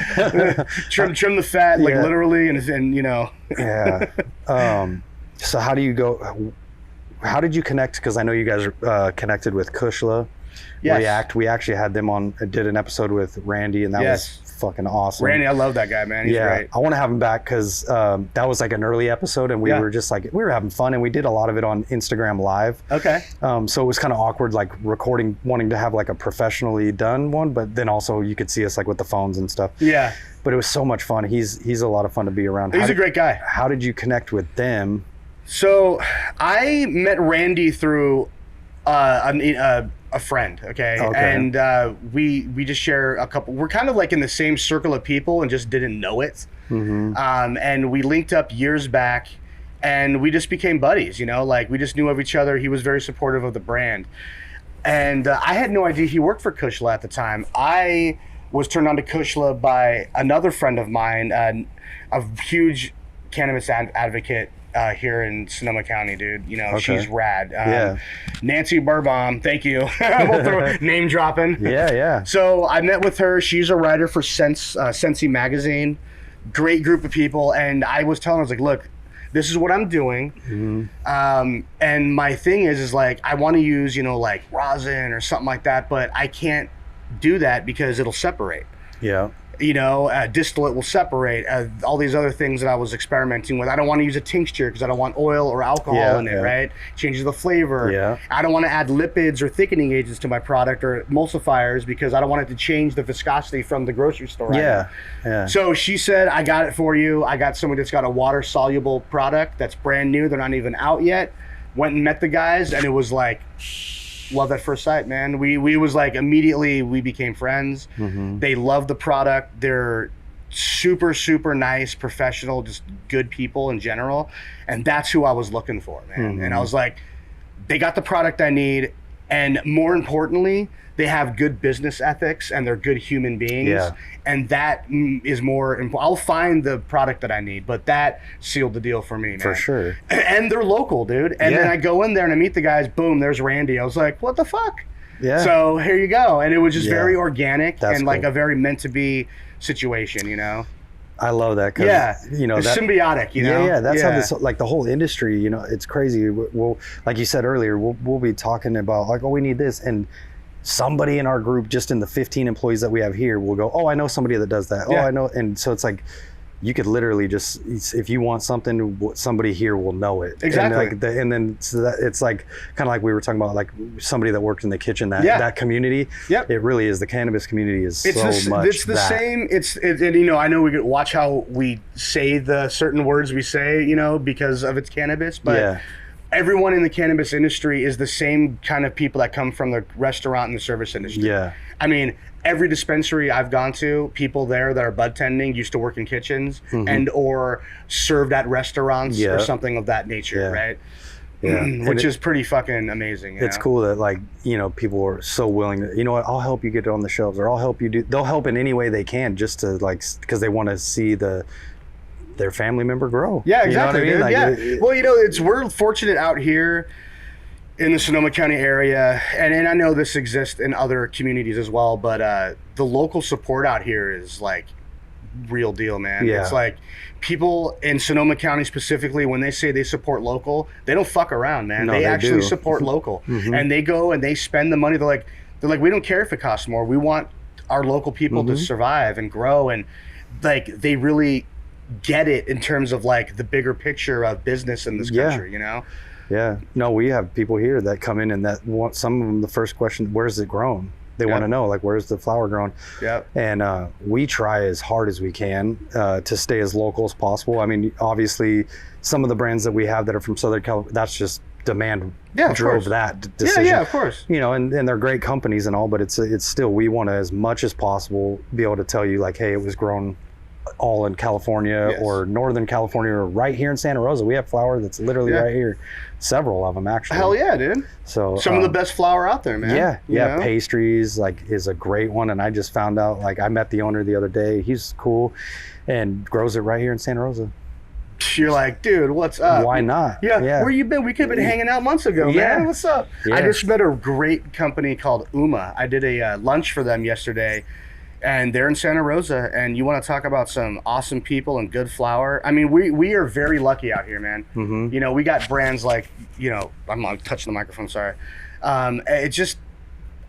trim the fat, like literally, and you know. So how do you go? How did you connect? Because I know you guys are connected with Kushla. React. We actually had them on. Did an episode with Randy, and that was fucking awesome. Randy, I love that guy, man. He's great. I want to have him back because that was like an early episode, and we were just like, we were having fun, and we did a lot of it on Instagram Live. Okay. So it was kind of awkward, like recording, wanting to have like a professionally done one, but then also you could see us like with the phones and stuff. Yeah. But it was so much fun. He's a lot of fun to be around. He's a great guy. How did you connect with them? So I met Randy through a friend, and we just share a couple. We're kind of like in the same circle of people and just didn't know it. And we linked up years back, and we just became buddies. You know, like we just knew of each other. He was very supportive of the brand, and I had no idea he worked for Kushla at the time. I was turned on to Kushla by another friend of mine, a huge cannabis advocate. Here in Sonoma County, dude. You know, she's rad. Nancy Burbom, thank you. We'll throw name dropping. So I met with her. She's a writer for Sensi magazine. Great group of people. And I was telling her, I was like, look, this is what I'm doing. And my thing is like, I want to use, you know, like rosin or something like that, but I can't do that because it'll separate. You know, distillate will separate, all these other things that I was experimenting with. I don't want to use a tincture because I don't want oil or alcohol in it, right? Changes the flavor. I don't want to add lipids or thickening agents to my product or emulsifiers because I don't want it to change the viscosity from the grocery store. So she said, I got it for you. I got somebody that's got a water-soluble product that's brand new. They're not even out yet. Went and met the guys, and it was like, love at first sight, man. We was like, immediately we became friends. They love the product. They're super nice, professional, just good people in general, and that's who I was looking for, man. And I was like, they got the product I need, and more importantly, they have good business ethics and they're good human beings. And that is more important. I'll find the product that I need, but that sealed the deal for me, man. For sure. And they're local, dude. And then I go in there and I meet the guys. Boom, there's Randy. I was like, what the fuck? So here you go. And it was just very organic and like a very meant to be situation, you know? I love that. Cause, you know, it's symbiotic, you know? That's how this, like the whole industry, you know, it's crazy. We'll, like you said earlier, we'll be talking about like, oh, we need this. And somebody in our group, just in the 15 employees that we have here, will go, oh, I know somebody that does that. Oh, I know. And so it's like, you could literally just, if you want something, somebody here will know it. Exactly. And then so that, it's like, kind of like we were talking about, like somebody that worked in the kitchen, that community. It really is. The cannabis community is It's the same. And you know, I know we could watch how we say the certain words we say, you know, because of its cannabis, but everyone in the cannabis industry is the same kind of people that come from the restaurant and the service industry. I mean, every dispensary I've gone to, people there that are bud tending used to work in kitchens and or served at restaurants or something of that nature, right? Which is pretty fucking amazing. It's cool that, like, you know, people are so willing to, you know what, I'll help you get it on the shelves, or I'll help you do, they'll help in any way they can, just to, like, because they want to see their family member grow. Exactly. You know what I mean? Like, well, you know, we're fortunate out here in the Sonoma County area, and I know this exists in other communities as well, but the local support out here is like real deal, man. Yeah. It's like people in Sonoma County specifically, when they say they support local, they don't fuck around, man. No, they they actually do. support local. Mhm. And they go and they spend the money. They're like, we don't care if it costs more. We want our local people to survive and grow. And like, they really get it in terms of like the bigger picture of business in this country, you know? Yeah. No, we have people here that come in and that want, some of them, the first question, where's it grown? They want to know, like, where's the flower grown? Yep. And we try as hard as we can to stay as local as possible. I mean, obviously, some of the brands that we have that are from Southern California, that's just demand drove that decision. Yeah, of course. You know, and they're great companies and all, but it's still, we want to, as much as possible, be able to tell you, like, hey, it was grown all in California or Northern California or right here in Santa Rosa. We have flower that's literally right here. Several of them, actually. Hell yeah, dude. So some of the best flour out there, man. Yeah, You know? Pastries like is a great one, and I just found out, like, I met the owner the other day. He's cool and grows it right here in Santa Rosa. You're like, dude, what's up? Why not? Yeah. Where you been? We could have been hanging out months ago, man. What's up? I just met a great company called Uma. I did a lunch for them yesterday, and they're in Santa Rosa. And you want to talk about some awesome people and good flour? I mean, we are very lucky out here, man. You know, we got brands like, you know, I'm not touching the microphone, sorry. It's just,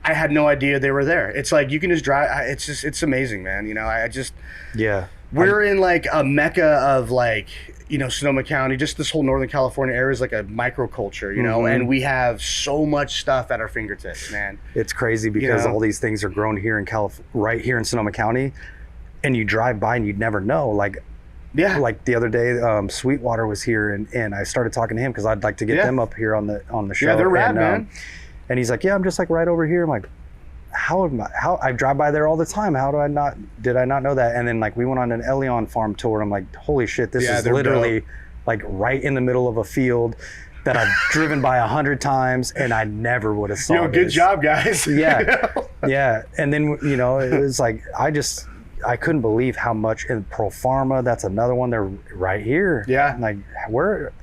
I had no idea they were there. It's like, you can just drive. It's amazing, man. You know, we're in like a mecca of like, you know, Sonoma County, just this whole Northern California area is like a microculture, you know, and we have so much stuff at our fingertips, man. It's crazy because all these things are grown here in right here in Sonoma County, and you drive by and you'd never know. Like, like the other day, Sweetwater was here, and I started talking to him because I'd like to get them up here on the show. Yeah, they're rad, man. And he's like, yeah, I'm just like right over here. I'm like, how I drive by there all the time. Did I not know that? And then like we went on an Elion farm tour. I'm like, holy shit, this is literally like right in the middle of a field that I've driven by 100 times and I never would have saw. Good job, guys. Yeah. Yeah. And then, you know, it was like, I couldn't believe how much in Pro Pharma, that's another one, they're right here. Yeah. Like,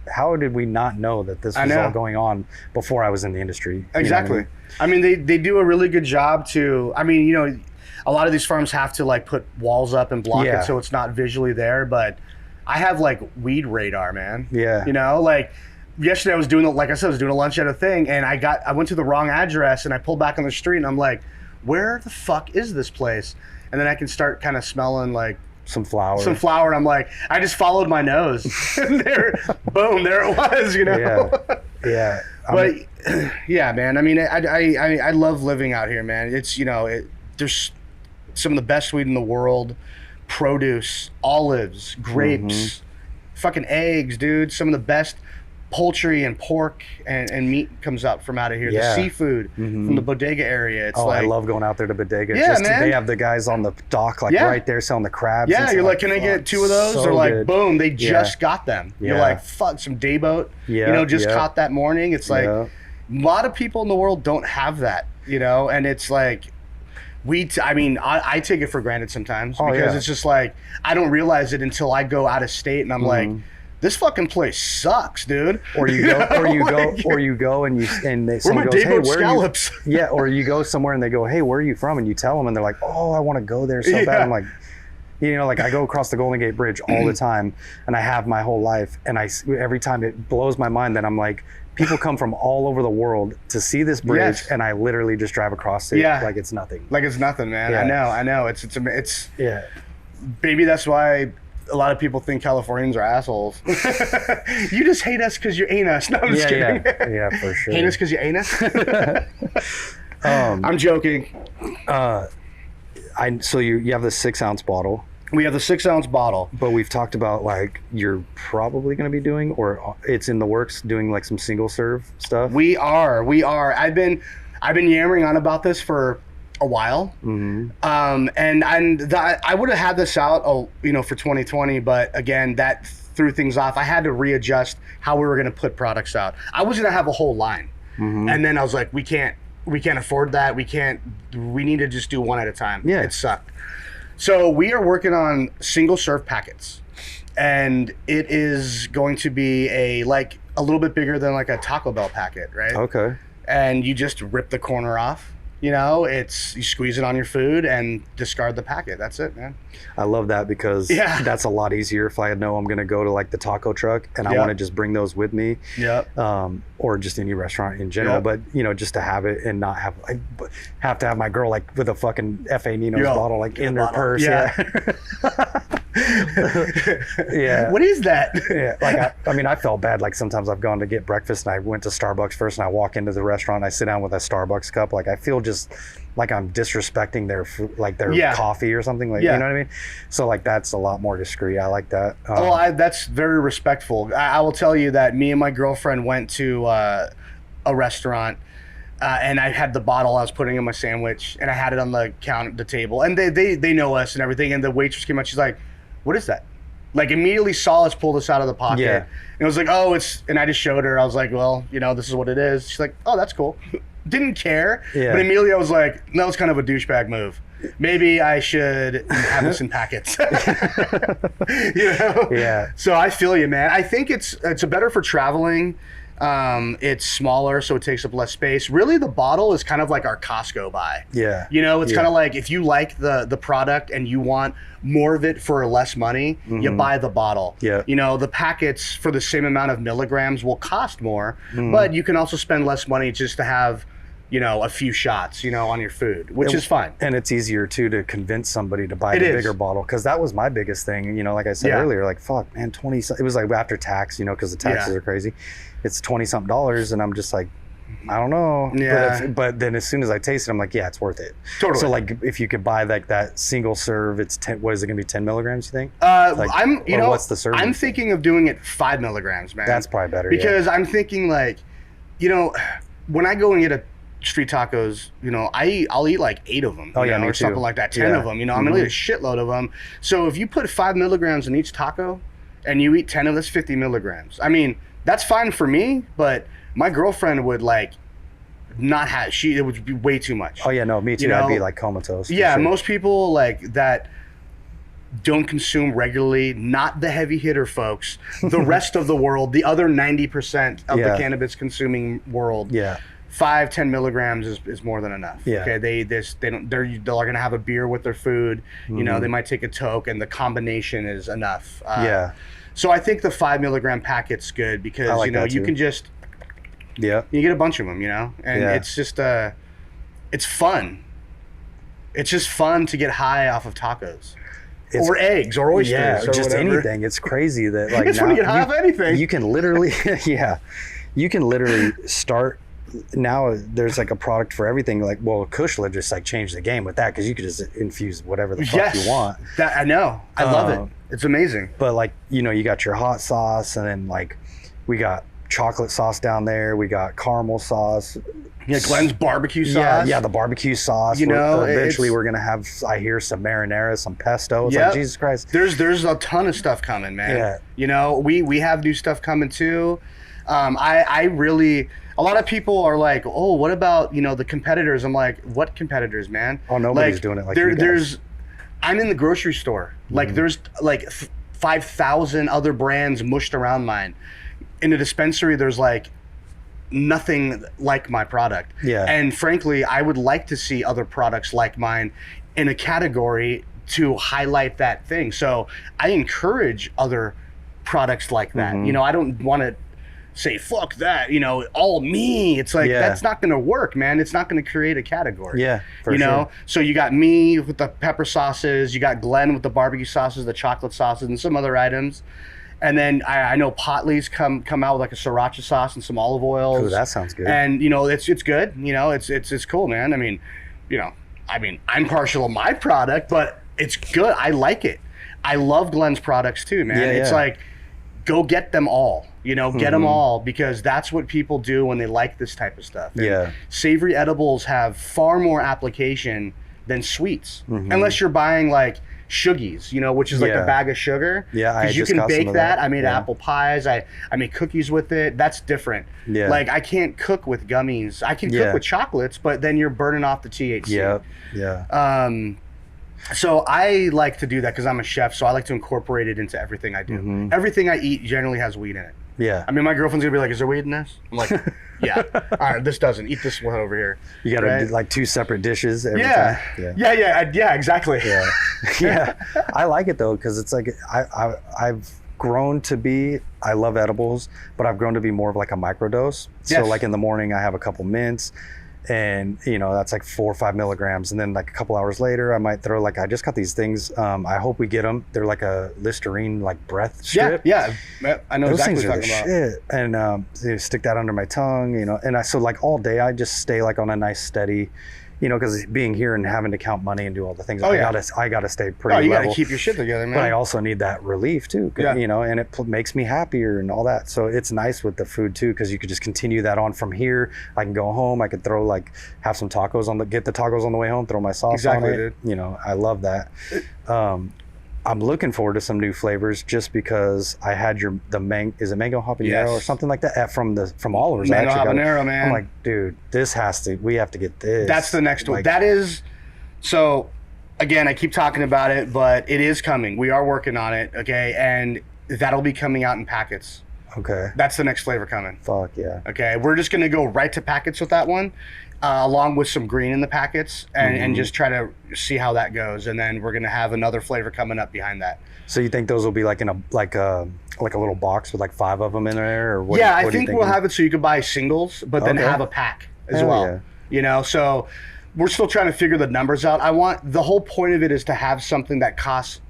how did we not know that this was all going on before I was in the industry? Exactly. You know what I mean? I mean, they do a really good job to, I mean, you know, a lot of these farms have to like put walls up and block it so it's not visually there, but I have like weed radar, man. Yeah. You know, like yesterday I was doing, like I said, I was doing a lunch at a thing and I went to the wrong address and I pulled back on the street and I'm like, where the fuck is this place? And then I can start kind of smelling like some flour. And I'm like, I just followed my nose. And boom, there it was, you know? Yeah. Yeah. But yeah, man. I mean, I love living out here, man. It's, you know, there's some of the best weed in the world, produce, olives, grapes, fucking eggs, dude. Some of the best poultry and pork and meat comes out from out of here. The seafood from the bodega area. It's I love going out there to bodega. Yeah, man. They have the guys on the dock like right there selling the crabs. Yeah, you're like, can I get 2 of those? So They're like, good. boom, they just got them. You're like, fuck, some day boat. You know, just caught that morning. It's like a lot of people in the world don't have that, you know, and it's like I take it for granted sometimes because it's just like I don't realize it until I go out of state and I'm like, this fucking place sucks, dude. Or you go, and someone goes, hey, where are you? Yeah, or you go somewhere and they go, hey, where are you from? And you tell them, and they're like, oh, I want to go there so bad. I'm like, you know, like I go across the Golden Gate Bridge all the time, and I have my whole life, and every time it blows my mind that I'm like, people come from all over the world to see this bridge, and I literally just drive across it like it's nothing. Like it's nothing, man. Yeah. I know. It's maybe that's why a lot of people think Californians are assholes. You just hate us because you ain't us. No, I'm just kidding. Yeah, for sure. Hate us because you ain't us? I'm joking. So you have the 6-ounce bottle. We have the 6-ounce bottle. But we've talked about like you're probably going to be doing, or it's in the works, doing like some single serve stuff. We are. I've been yammering on about this for a while. And I would have had this out, you know, for 2020, but again, that threw things off. I had to readjust how we were going to put products out. I was going to have a whole line, and then I was like, we can't afford that. We need to just do one at a time. Yeah, it sucked. So we are working on single serve packets, and it is going to be a little bit bigger than like a Taco Bell packet, right? Okay. And you just rip the corner off, You know, it's you squeeze it on your food and discard the packet. That's it, man. I love that because that's a lot easier if I know I'm going to go to like the taco truck and I want to just bring those with me. Or just any restaurant in general. But, you know, just to have it and not have to have my girl like with a fucking F.A. Nino's bottle like in her purse. What is that? Like, I mean, I felt bad. Like sometimes I've gone to get breakfast and I went to Starbucks first and I walk into the restaurant and I sit down with a Starbucks cup. Like I feel just like I'm disrespecting their food, like their coffee or something. Like, you know what I mean? So like, that's a lot more discreet. I like that. That's very respectful. I will tell you that me and my girlfriend went to a restaurant and I had the bottle I was putting in my sandwich and I had it on the table and they know us and everything. And the waitress came out. She's like, "What is that?" Like immediately saw us pull this out of the pocket. And it was like, "Oh, it's," and I just showed her. I was like, "Well, you know, this is what it is." She's like, "Oh, that's cool." Didn't care. But immediately I was like, that was kind of a douchebag move. Maybe I should have this in packets. You know? So I feel you, man. I think it's better for traveling. It's smaller, so it takes up less space. Really, the bottle is kind of like our Costco buy. You know, it's kind of like if you like the product and you want more of it for less money, you buy the bottle. You know, the packets for the same amount of milligrams will cost more, but you can also spend less money just to have, you know, a few shots, you know, on your food, which is fine. And it's easier too to convince somebody to buy the bigger bottle, because that was my biggest thing. You know, like I said earlier, like fuck, man, it was like after tax, you know, because the taxes are crazy. It's $20-something, and I'm just like, I don't know. But then as soon as I taste it, I'm like, yeah, it's worth it. Totally. So like, if you could buy like that single serve, it's 10. What is it gonna be? 10 milligrams? You think? What's the serving? I'm thinking of doing it 5 milligrams, man. That's probably better. Because I'm thinking like, you know, when I go and get a street tacos, you know, I'll eat like 8 of them. Or something like that. 10 of them. You know, I'm gonna eat a shitload of them. So if you put 5 milligrams in each taco, and you eat 10 of this, 50 milligrams. I mean, that's fine for me, but my girlfriend would like not have. It would be way too much. Oh yeah, no, me too. You know? I'd be like comatose. Yeah, most people like that don't consume regularly. Not the heavy hitter folks. The rest of the world, the other 90% of the cannabis consuming world. 5-10 milligrams is more than enough. Okay, they're gonna have a beer with their food. You know, they might take a toke, and the combination is enough. So I think the 5 milligram packet's good because like, you know, you can just you get a bunch of them, you know, and it's just it's fun. It's just fun to get high off of tacos. Or eggs or oysters or just whatever. Anything. It's crazy that like it's fun to get high off anything. You can literally you can literally start. Now there's like a product for everything. Like, well, Kushla just like changed the game with that, because you could just infuse whatever the fuck you want. That I know. I love it. It's amazing. But like, you know, you got your hot sauce, and then like we got chocolate sauce down there. We got caramel sauce. Yeah, Glenn's barbecue sauce. Yeah, the barbecue sauce. You know, eventually we're gonna have, I hear, some marinara, some pesto. It's like, Jesus Christ. There's a ton of stuff coming, man. You know, we have new stuff coming too. I really. A lot of people are like, "Oh, what about, you know, the competitors?" I'm like, "What competitors, man?" Oh, nobody's doing it like you guys. I'm in the grocery store. Like, there's like 5,000 other brands mushed around mine. In a dispensary, there's like nothing like my product. And frankly, I would like to see other products like mine in a category to highlight that thing. So I encourage other products like that. You know, I don't want to say fuck that, you know, all me. It's like that's not gonna work, man. It's not gonna create a category. You know, so you got me with the pepper sauces, you got Glenn with the barbecue sauces, the chocolate sauces, and some other items. And then I know Potley's come out with like a sriracha sauce and some olive oils. Ooh, that sounds good. And you know, it's good. You know, it's cool, man. I mean, you know, I'm partial to my product, but it's good. I like it. I love Glenn's products too, man. It's like, go get them all. You know, get them all, because that's what people do when they like this type of stuff. And savory edibles have far more application than sweets, unless you're buying like Shuggies, you know, which is like a bag of sugar. Because you can bake that. I made apple pies. I made cookies with it. That's different. Like, I can't cook with gummies. I can cook with chocolates, but then you're burning off the THC. So I like to do that because I'm a chef, so I like to incorporate it into everything I do. Everything I eat generally has weed in it. Yeah. I mean, my girlfriend's gonna be like, "Is there weed in this?" I'm like, "Yeah." All right, this doesn't. Eat this one over here. You got to do like 2 separate dishes every Yeah. time. Yeah, exactly. Yeah. Yeah. I like it though, because it's like I've grown to be, I love edibles, but I've grown to be more of like a microdose. So Yes. like in the morning I have a couple mints, and you know, that's like 4 or 5 milligrams, and then like a couple hours later I might throw like, I just got these things, I hope we get them, they're like a Listerine like breath strip. Yeah, I know Those exactly things what are you're the talking about. shit. And you stick that under my tongue, you know, and so like all day I just stay like on a nice steady, you know, because being here and having to count money and do all the things, I gotta stay pretty You level. gotta keep your shit together, man. But I also need that relief too, you know, and it makes me happier and all that. So it's nice with the food too, because you could just continue that on from here. I can go home, I could throw have some tacos get the tacos on the way home, throw my sauce on it. Dude. You know, I love that. I'm looking forward to some new flavors, just because I had is it mango habanero or something like that from Oliver's. Mango habanero, man. I'm like, dude, we have to get this. That's the next one. That is, so again, I keep talking about it, but it is coming. We are working on it, okay? And that'll be coming out in packets. Okay. That's the next flavor coming. Fuck yeah. Okay, we're just gonna go right to packets with that one, along with some green in the packets, and just try to see how that goes. And then we're gonna have another flavor coming up behind that. So you think those will be like in a little box with like 5 of them in there, or what? Yeah, I think we'll have it so you can buy singles, but then have a pack as well. Yeah. You know, so we're still trying to figure the numbers out. The whole point of it is to have something that cost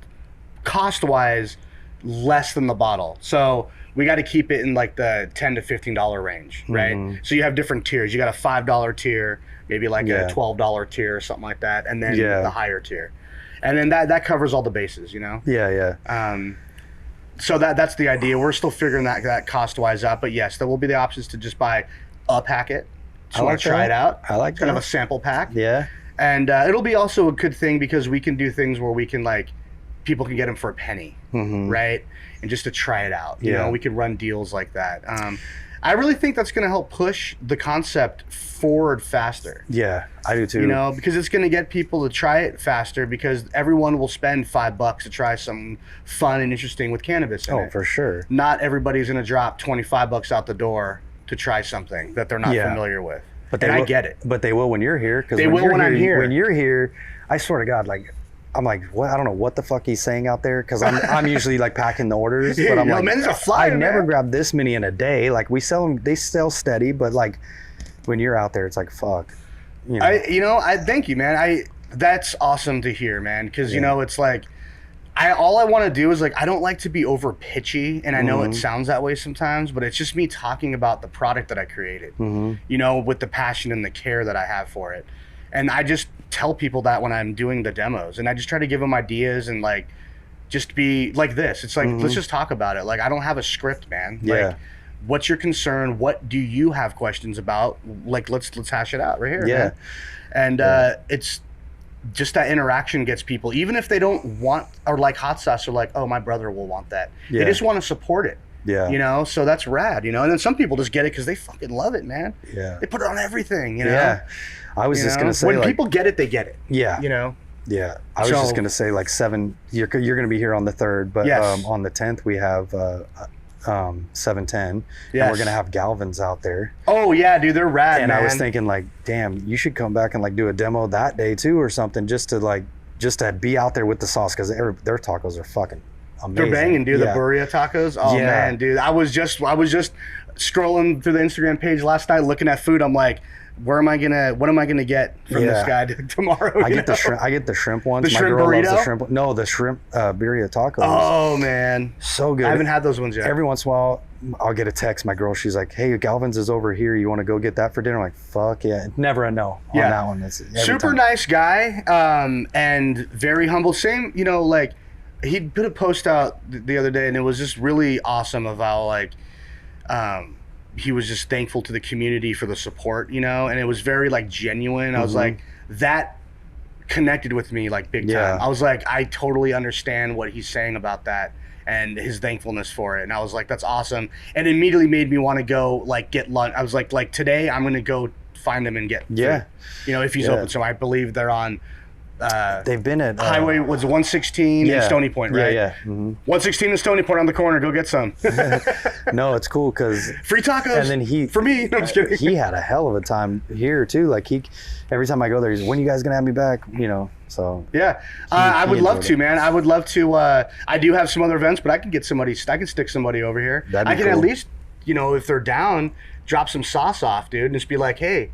wise less than the bottle. So we got to keep it in like the $10 to $15 range, right? So you have different tiers. You got a $5 tier, maybe like a $12 tier or something like that, and then the higher tier. And then that covers all the bases, you know? Yeah. So that's the idea. We're still figuring that cost-wise out, but yes, there will be the options to just buy a packet. So I want to try it out. I like kind of a sample pack. Yeah. And it'll be also a good thing because we can do things where we can people can get them for a penny, right? And just to try it out, you know, we could run deals like that. I really think that's going to help push the concept forward faster. Yeah, I do too. You know, because it's going to get people to try it faster, because everyone will spend $5 to try something fun and interesting with cannabis in it. Oh, for sure. Not everybody's going to drop $25 out the door to try something that they're not familiar with. But I get it. But they will when you're here. They will when I'm here. When you're here, I swear to God, I'm like, what? I don't know what the fuck he's saying out there, because I'm usually like packing the orders, but I'm like, man, there's a flyer, I never grab this many in a day. Like we sell them, they sell steady, but like when you're out there, it's like fuck. You know? I thank you, man. That's awesome to hear, man, because you know it's like all I want to do is I don't like to be over pitchy, and I know it sounds that way sometimes, but it's just me talking about the product that I created, you know, with the passion and the care that I have for it. And I just tell people that when I'm doing the demos, and I just try to give them ideas and just be like this. It's let's just talk about it. I don't have a script, man. Yeah. What's your concern? What do you have questions about? Let's hash it out right here. Yeah. Man. And it's just that interaction gets people, even if they don't want or like hot sauce, or oh, my brother will want that. They just want to support it. Yeah. You know, so that's rad, you know. And then some people just get it because they fucking love it, man. Yeah. They put it on everything, you know. Yeah. I was just gonna say, when people get it, they get it. Yeah. You know. Yeah. I was just gonna say 7. You're gonna be here on the 3rd, but on the 10th we have 710, and we're gonna have Galvins out there. Oh yeah, dude, they're rad. And man. I was thinking damn, you should come back and do a demo that day too, or something, just to be out there with the sauce, because their tacos are fucking amazing. They're banging, dude. The burrito tacos. Oh man, dude. I was just scrolling through the Instagram page last night, looking at food. I'm like, what am I gonna get from this guy tomorrow? I get the shrimp ones. The shrimp burrito? Loves the shrimp. No, the shrimp birria tacos. Oh man, so good. I haven't had those ones yet. Every once in a while, I'll get a text. My girl, she's like, "Hey, Galvin's is over here. You want to go get that for dinner?" I'm like, "Fuck yeah!" Never a no on that one. It's super nice guy, and very humble. Same, you know, he put a post out the other day, and it was just really awesome of how he was just thankful to the community for the support, you know, and it was very genuine. I was like, that connected with me big time. I was like, I totally understand what he's saying about that and his thankfulness for it. And I was like, that's awesome. And it immediately made me want to go get lunch. I was like today I'm going to go find him and get food, you know, if he's open. So I believe they're on They've been at Highway was 116 and Stony Point, right? Yeah. Mm-hmm. 116 and Stony Point on the corner. Go get some. No, it's cool because free tacos. And then for me. No, I'm just kidding. He had a hell of a time here too. Like every time I go there, he's, when you guys gonna have me back? You know. So yeah, I would love to, man. I would love to. I do have some other events, but I can get somebody. I can stick somebody over here. I can at least, you know, if they're down, drop some sauce off, dude, and just be like, hey.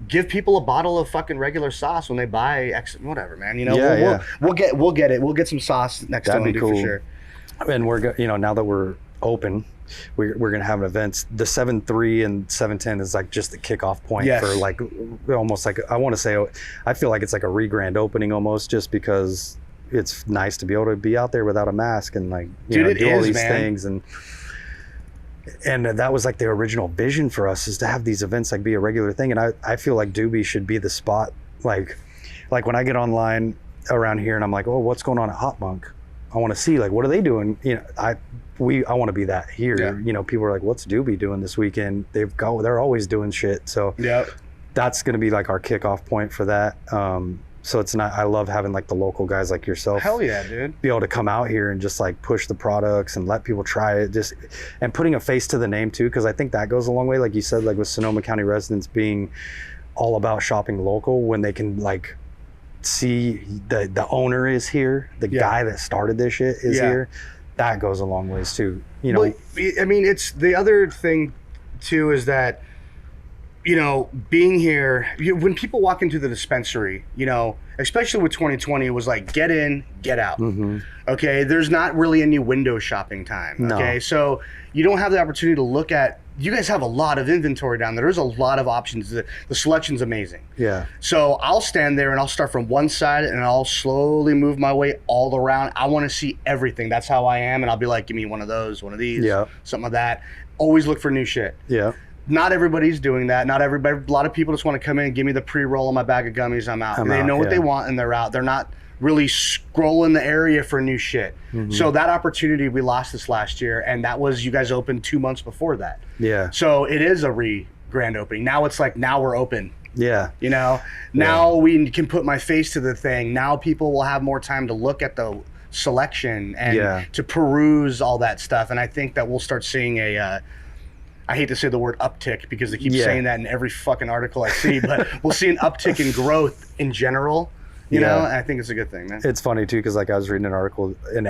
Give people a bottle of fucking regular sauce when they buy whatever, man. You know, we'll get it. We'll get some sauce next time we do for sure. And we're now that we're open, we're gonna have an event. The 7.3 and 7.10 is like just the kickoff point for like almost like I want to say I feel like it's like a re-grand opening almost, just because it's nice to be able to be out there without a mask and like do all these things and that was like the original vision for us, is to have these events like be a regular thing. And I feel like Doobie should be the spot. Like when I get online around here and I'm like, oh, what's going on at Hot Monk? I want to see like, what are they doing? You know, I want to be that here. Yeah. You know, people are like, what's Doobie doing this weekend? They're always doing shit. So that's going to be like our kickoff point for that. So it's not, I love having like the local guys like yourself. Hell yeah, dude. Be able to come out here and just like push the products and let people try it, and putting a face to the name too, because I think that goes a long way. Like you said, like with Sonoma County residents being all about shopping local, when they can like see the owner is here, the guy that started this shit is here, that goes a long ways too. You know, I mean, it's the other thing too is that, you know, being here, when people walk into the dispensary, you know, especially with 2020, it was like, get in, get out. Mm-hmm. Okay. There's not really any window shopping time. Okay. No. So you don't have the opportunity to look at, you guys have a lot of inventory down there. There's a lot of options. The selection's amazing. Yeah. So I'll stand there and I'll start from one side and I'll slowly move my way all around. I want to see everything. That's how I am. And I'll be like, give me one of those, one of these, something like that. Always look for new shit. Yeah. Not everybody's doing that. Not everybody. A lot of people just want to come in and give me the pre-roll on my bag of gummies. I'm out. They know what they want and they're out. They're not really scrolling the area for new shit. Mm-hmm. So that opportunity, we lost this last year, and that was, you guys opened 2 months before that. Yeah. So it is a grand opening. Now it's like, now we're open. Yeah. You know, now we can put my face to the thing. Now people will have more time to look at the selection and to peruse all that stuff. And I think that we'll start seeing I hate to say the word uptick because they keep saying that in every fucking article I see, but we'll see an uptick in growth in general, you know, and I think it's a good thing, man. It's funny too, because like I was reading an article and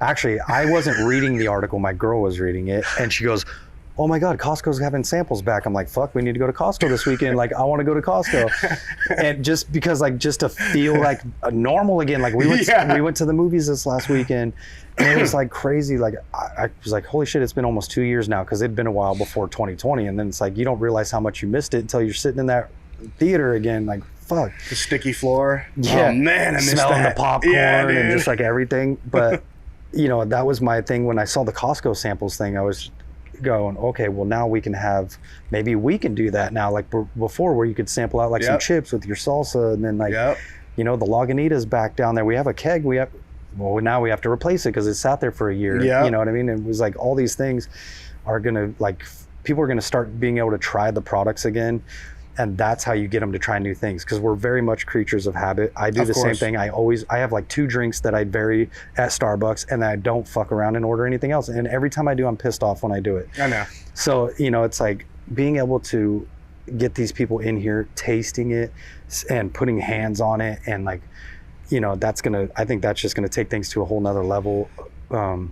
actually I wasn't reading the article, my girl was reading it, and she goes, oh my God, Costco's having samples back. I'm like, fuck, we need to go to Costco this weekend. Like, I want to go to Costco. And just because like, just to feel like normal again, like we went to the movies this last weekend, and it was like crazy. Like I was like, holy shit, it's been almost 2 years now, because it'd been a while before 2020. And then it's like, you don't realize how much you missed it until you're sitting in that theater again. Like, fuck. The sticky floor. Yeah. Oh man, I missed smelling that. The popcorn and just like everything. But you know, that was my thing when I saw the Costco samples thing. I was going, okay, well now maybe we can do that now, like before, where you could sample out like some chips with your salsa, and then like you know, the Lagunitas back down there, we have a keg, now we have to replace it because it sat there for a year. You know what I mean? It was like all these things are gonna, like, people are gonna start being able to try the products again, and that's how you get them to try new things, because we're very much creatures of habit. I do the same thing. I have like 2 drinks that I vary at Starbucks, and I don't fuck around and order anything else. And every time I do, I'm pissed off when I do it. I know. So, you know, it's like being able to get these people in here, tasting it and putting hands on it, and like, you know, I think that's just gonna take things to a whole nother level.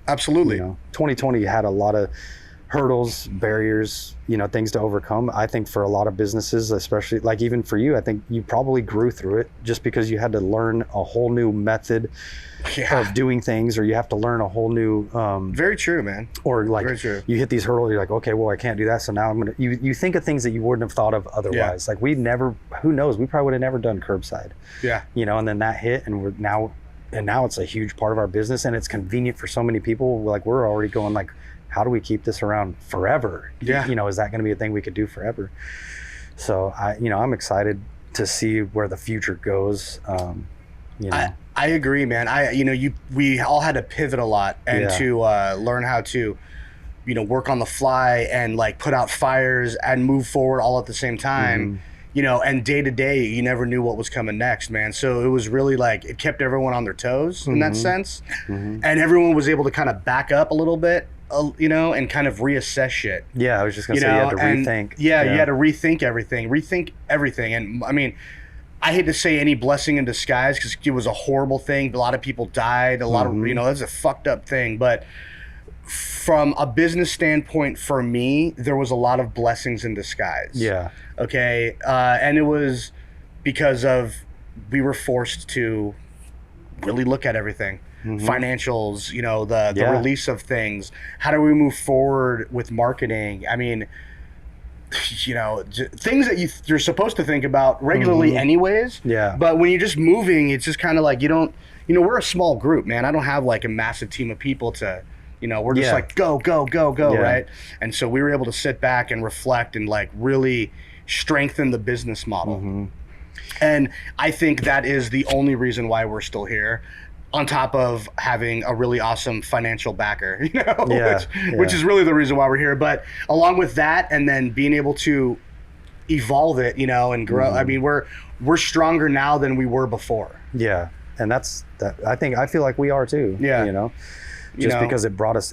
Absolutely. You know, 2020 had a lot of hurdles, barriers, you know, things to overcome. I think for a lot of businesses, especially like even for you, I think you probably grew through it just because you had to learn a whole new method of doing things, or you have to learn a whole new very true, man. Or like you hit these hurdles, you're like, okay, well, I can't do that, so now I'm gonna you think of things that you wouldn't have thought of otherwise. Like who knows, we probably would have never done curbside, you know, and then that hit, and now it's a huge part of our business, and it's convenient for so many people. Like we're already going like, how do we keep this around forever? You know, is that going to be a thing we could do forever? So I'm excited to see where the future goes. You know, I agree, man. We all had to pivot a lot and to learn how to, you know, work on the fly and like put out fires and move forward all at the same time. you know, and day to day, you never knew what was coming next, man. So it was really like, it kept everyone on their toes in that sense. And everyone was able to kind of back up a little bit, you know, and kind of reassess shit. Yeah, I was just going to say, you had to rethink. Yeah, you had to rethink everything. And I mean, I hate to say any blessing in disguise because it was a horrible thing. A lot of people died. A lot of, you know, that's a fucked up thing. But from a business standpoint, for me, there was a lot of blessings in disguise. Yeah. Okay. And it was because of, we were forced to really look at everything. Financials, you know, the release of things. How do we move forward with marketing? I mean, you know, things that you're supposed to think about regularly anyways. Yeah. But when you're just moving, it's just kind of like, you don't, you know, we're a small group, man. I don't have like a massive team of people to, you know, we're just like, go, right? And so we were able to sit back and reflect and like really strengthen the business model. And I think that is the only reason why we're still here, on top of having a really awesome financial backer, you know, which is really the reason why we're here. But along with that, and then being able to evolve it, you know, and grow. I mean, we're stronger now than we were before. Yeah. And that's that. I feel like we are too. Yeah. You know, just because it brought us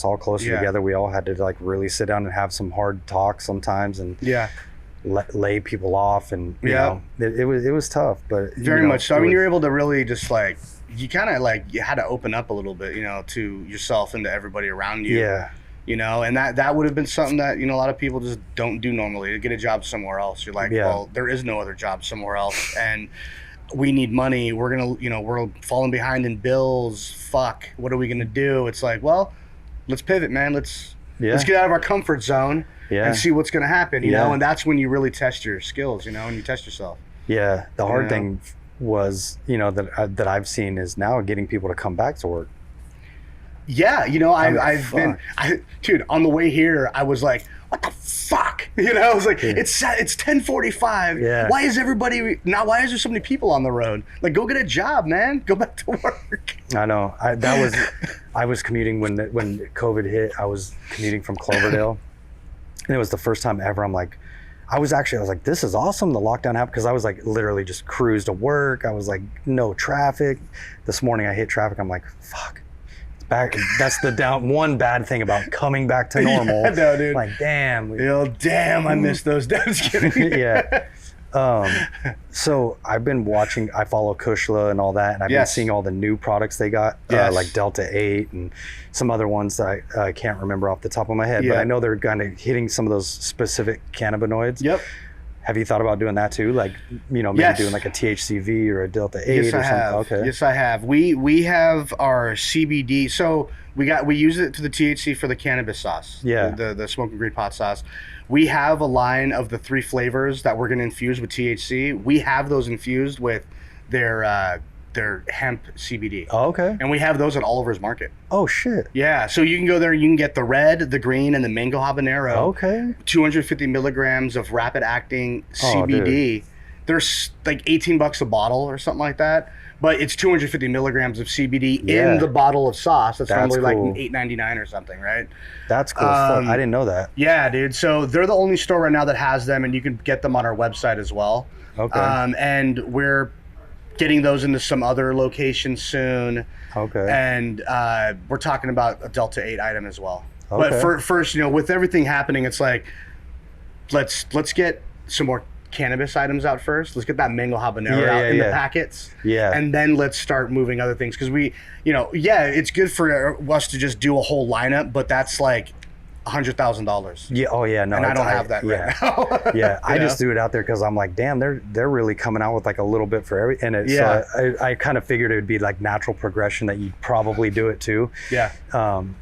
all closer together. We all had to like really sit down and have some hard talks sometimes, and lay people off, and you know, it was tough, but very much so. I mean, you're able to really just like, you kind of like, you had to open up a little bit, you know, to yourself and to everybody around you. Yeah. You know, and that would have been something that, you know, a lot of people just don't do normally. To get a job somewhere else, you're like, well, there is no other job somewhere else, and we need money. We're gonna, you know, we're falling behind in bills. Fuck, what are we gonna do? It's like, well, let's pivot, man. Let's get out of our comfort zone and see what's gonna happen. You know, and that's when you really test your skills. You know, and you test yourself. Yeah, the hard thing was, you know, that I've seen is now getting people to come back to work. Yeah, you know, dude, on the way here, I was like, what the fuck? You know, I was like, it's 10:45. Yeah. Why is there so many people on the road? Like, go get a job, man. Go back to work. I know. I was commuting when COVID hit. I was commuting from Cloverdale, and it was the first time ever. I was like, this is awesome. The lockdown happened, because I was like literally just cruised to work. I was like, no traffic. This morning I hit traffic. I'm like, fuck. It's back. That's the one bad thing about coming back to normal. No, dude. Like, damn. I miss those days. Yeah. So I've been watching, I follow Kushla and all that, and I've been seeing all the new products they got, like Delta 8 and some other ones that I can't remember off the top of my head, but I know they're kind of hitting some of those specific cannabinoids. Yep. Have you thought about doing that too? Like, you know, maybe doing like a THCV or a Delta 8 or something? Have. Okay. Yes, I have. We have our CBD. So we use it to the THC for the cannabis sauce. Yeah. The Smokin Green Pot Sauce. We have a line of the 3 flavors that we're going to infuse with THC. We have those infused with their hemp CBD. Oh, okay. And we have those at Oliver's Market. Oh, shit. Yeah. So you can go there. You can get the red, the green, and the mango habanero. Okay. 250 milligrams of rapid acting CBD. There's like $18 a bottle or something like that. But it's 250 milligrams of CBD in the bottle of sauce. That's normally cool. Like $8.99 or something, right? That's cool. I didn't know that. Yeah, dude. So they're the only store right now that has them, and you can get them on our website as well. Okay. And we're getting those into some other locations soon. Okay. And we're talking about a Delta 8 item as well. Okay. But first, you know, with everything happening, it's like, let's get some more cannabis items out first. Let's get that mango habanero out in the packets. Yeah. And then let's start moving other things. Because we, you know, it's good for us to just do a whole lineup, but that's like $100,000. Yeah. Oh yeah. No. And I don't have that right now. Yeah. I just threw it out there because I'm like, damn, they're really coming out with like a little bit for every. And so I kind of figured it would be like natural progression that you'd probably do it too. Yeah.